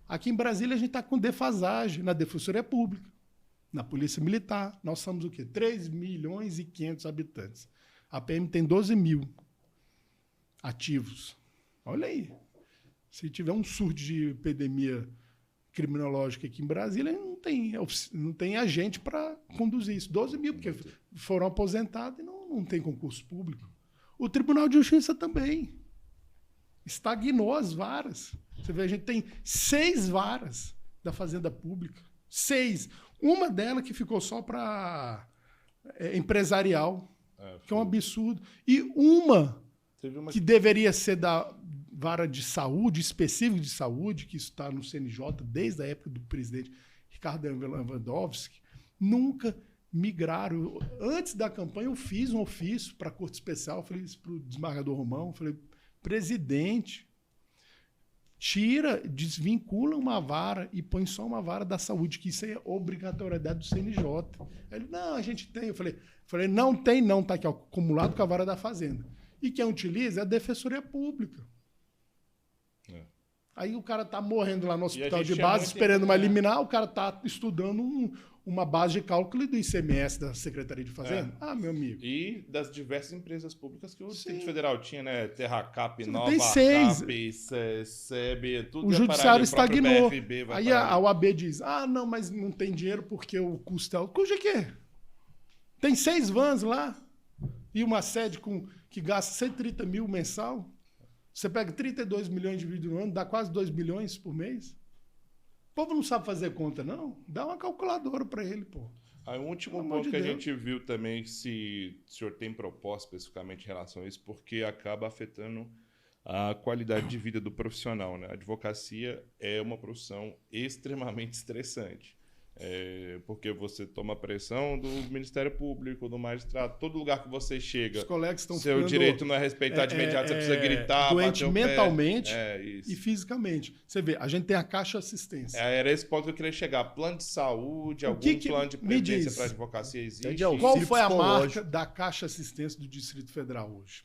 Aqui em Brasília, a gente está com defasagem na Defensoria Pública. Na Polícia Militar, nós somos o quê? 3.500.000 habitantes. A PM tem 12 mil ativos. Olha aí. Se tiver um surto de epidemia criminológica aqui em Brasília, não tem agente para conduzir isso. 12 mil, porque foram aposentados e não tem concurso público. O Tribunal de Justiça também. Estagnou as varas. Você vê, a gente tem 6 varas da Fazenda Pública. 6. Uma delas que ficou só para empresarial, que é um absurdo. E uma que deveria ser da vara de saúde, específica de saúde, que isso está no CNJ desde a época do presidente Ricardo Lewandowski, nunca migraram. Antes da campanha, eu fiz um ofício para a Corte Especial, falei isso para o desembargador Romão, falei, presidente, desvincula uma vara e põe só uma vara da saúde, que isso é obrigatoriedade do CNJ. Ele, não, a gente tem. Eu falei, não tem não, está aqui ó, acumulado com a vara da Fazenda. E quem utiliza é a Defensoria Pública. Aí o cara está morrendo lá no hospital de base, esperando uma liminar, o cara está estudando uma base de cálculo do ICMS da Secretaria de Fazenda. Ah, meu amigo. E das diversas empresas públicas que o Distrito Federal tinha, né? Terracap, Nova Cap, SEB, tudo. O judiciário estagnou. BRB aí a OAB diz, não, mas não tem dinheiro porque o custo é... Custo de quê? Tem 6 vans lá e uma sede que gasta 130 mil mensal. Você pega 32 milhões dividido no ano, dá quase 2 bilhões por mês. O povo não sabe fazer conta, não. Dá uma calculadora para ele, pô. Aí, o último ponto que a gente viu também, se o senhor tem proposta especificamente em relação a isso, porque acaba afetando a qualidade de vida do profissional, né? A advocacia é uma profissão extremamente estressante. Porque você toma pressão do Ministério Público, do magistrado, todo lugar que você chega, os colegas estão seu direito não é respeitado de imediato, você precisa gritar, doente mentalmente e fisicamente. Você vê, a gente tem a Caixa Assistência. Era esse ponto que eu queria chegar. Plano de saúde, algum plano de previdência para a advocacia existe? Qual foi a marca da Caixa Assistência do Distrito Federal hoje?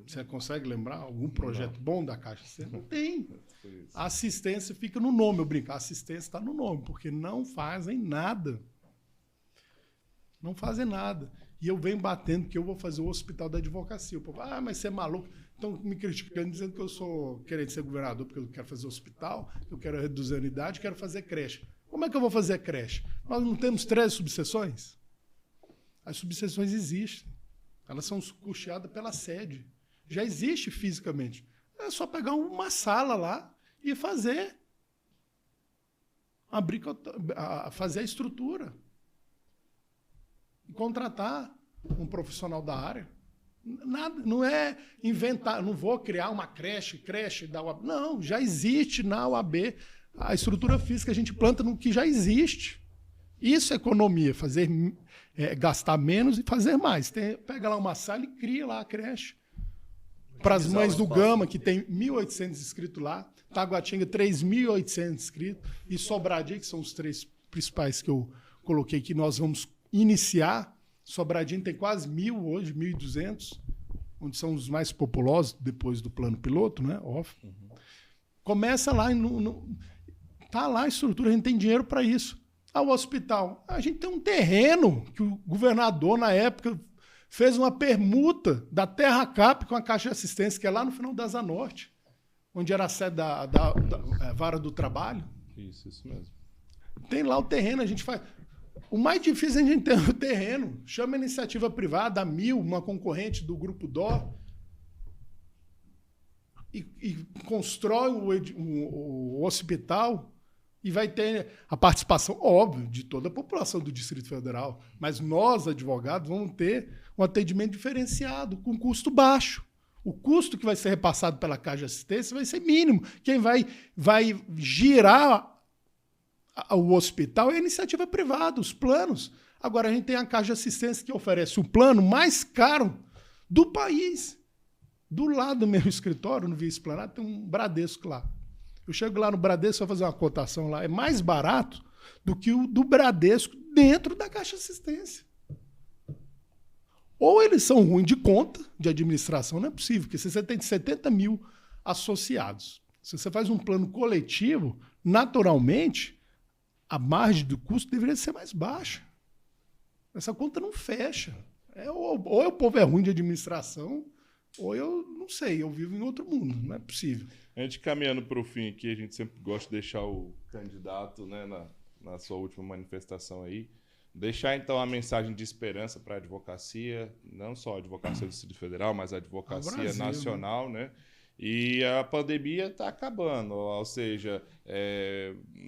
Você consegue lembrar algum projeto bom da Caixa Assistência? Não tem. A assistência fica no nome, eu brinco. A assistência está no nome, porque não fazem nada. Não fazem nada. E eu venho batendo que eu vou fazer o hospital da advocacia. O povo, mas você é maluco. Estão me criticando, dizendo que eu sou querendo ser governador porque eu quero fazer hospital, eu quero reduzir a unidade, quero fazer creche. Como é que eu vou fazer creche? Nós não temos 13 subseções? As subseções existem. Elas são custeadas pela sede. Já existe fisicamente. É só pegar uma sala lá e fazer. Fazer a estrutura. E contratar um profissional da área. Nada, não é inventar, não vou criar uma creche da UAB. Não, já existe na UAB a estrutura física, a gente planta no que já existe. Isso é economia, gastar menos e fazer mais. Pega lá uma sala e cria lá a creche. Para as mães do Gama, que tem 1.800 inscritos lá, Taguatinga, 3.800 inscritos, e Sobradinho, que são os 3 principais que eu coloquei, que nós vamos iniciar. Sobradinho tem quase 1.000 hoje, 1.200, onde são os mais populosos depois do plano piloto, né? Começa lá, tá lá a estrutura, a gente tem dinheiro para isso. O hospital, a gente tem um terreno que o governador, na época, fez uma permuta da Terracap com a Caixa de Assistência, que é lá no final da Asa Norte, onde era a sede da Vara do Trabalho. Isso mesmo. Tem lá o terreno, a gente faz... O mais difícil é a gente ter o terreno. Chama a iniciativa privada, a Mil, uma concorrente do Grupo Dó, e constrói o hospital E vai ter a participação, óbvio, de toda a população do Distrito Federal. Mas nós, advogados, vamos ter um atendimento diferenciado, com custo baixo. O custo que vai ser repassado pela Caixa de Assistência vai ser mínimo. Quem vai girar o hospital é a iniciativa privada, os planos. Agora, a gente tem a Caixa de Assistência que oferece o plano mais caro do país. Do lado do meu escritório, no Via Esplanada, tem um Bradesco lá. Eu chego lá no Bradesco, vou fazer uma cotação lá. É mais barato do que o do Bradesco dentro da Caixa de Assistência. Ou eles são ruins de conta, de administração, não é possível, porque se você tem 70 mil associados, se você faz um plano coletivo, naturalmente, a margem do custo deveria ser mais baixa. Essa conta não fecha. Ou o povo é ruim de administração, ou eu não sei, eu vivo em outro mundo, não é possível. A gente caminhando para o fim aqui, a gente sempre gosta de deixar o candidato, né, na sua última manifestação aí, deixar então a mensagem de esperança para a advocacia, não só a advocacia do Distrito Federal, mas a advocacia Brasil, nacional, né? E a pandemia está acabando, ou seja,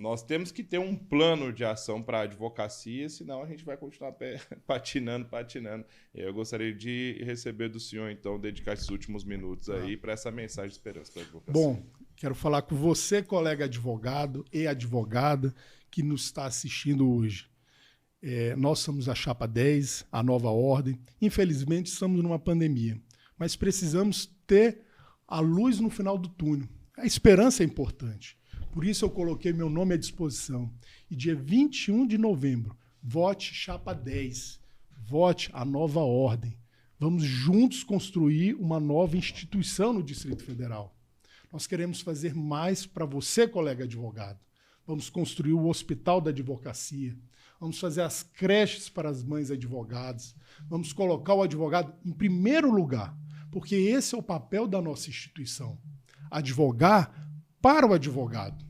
nós temos que ter um plano de ação para a advocacia, senão a gente vai continuar patinando. Eu gostaria de receber do senhor, então, dedicar esses últimos minutos aí para essa mensagem de esperança para a advocacia. Bom, quero falar com você, colega advogado e advogada, que nos está assistindo hoje. Nós somos a Chapa 10, a nova ordem. Infelizmente, estamos numa pandemia, mas precisamos ter a luz no final do túnel. A esperança é importante. Por isso eu coloquei meu nome à disposição. E dia 21 de novembro, vote Chapa 10. Vote a nova ordem. Vamos juntos construir uma nova instituição no Distrito Federal. Nós queremos fazer mais para você, colega advogado. Vamos construir o Hospital da Advocacia. Vamos fazer as creches para as mães advogadas. Vamos colocar o advogado em primeiro lugar, porque esse é o papel da nossa instituição. Advogar para o advogado.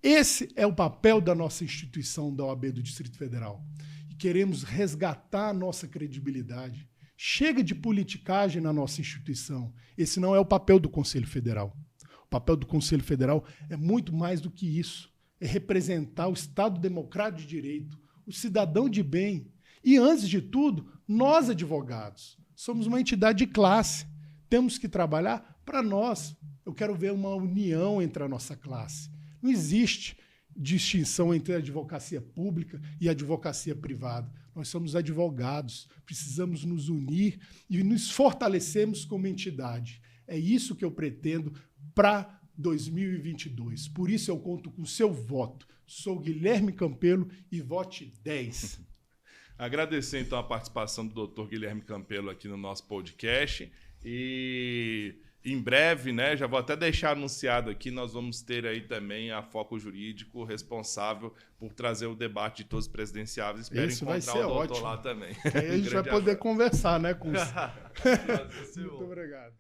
Esse é o papel da nossa instituição, da OAB do Distrito Federal. E queremos resgatar a nossa credibilidade. Chega de politicagem na nossa instituição. Esse não é o papel do Conselho Federal. O papel do Conselho Federal é muito mais do que isso. É representar o Estado Democrático de Direito, o cidadão de bem. E, antes de tudo, nós, advogados, somos uma entidade de classe. Temos que trabalhar para nós. Eu quero ver uma união entre a nossa classe. Não existe distinção entre a advocacia pública e a advocacia privada. Nós somos advogados, precisamos nos unir e nos fortalecermos como entidade. É isso que eu pretendo para 2022. Por isso eu conto com o seu voto. Sou Guilherme Campelo e vote 10. Agradecer, então, a participação do Dr. Guilherme Campelo aqui no nosso podcast. E em breve, né, já vou até deixar anunciado aqui, nós vamos ter aí também a Foco Jurídico responsável por trazer o debate de todos os presidenciáveis. Espero encontrar o doutor lá também. Aí a gente vai poder conversar, né, com os... Muito obrigado.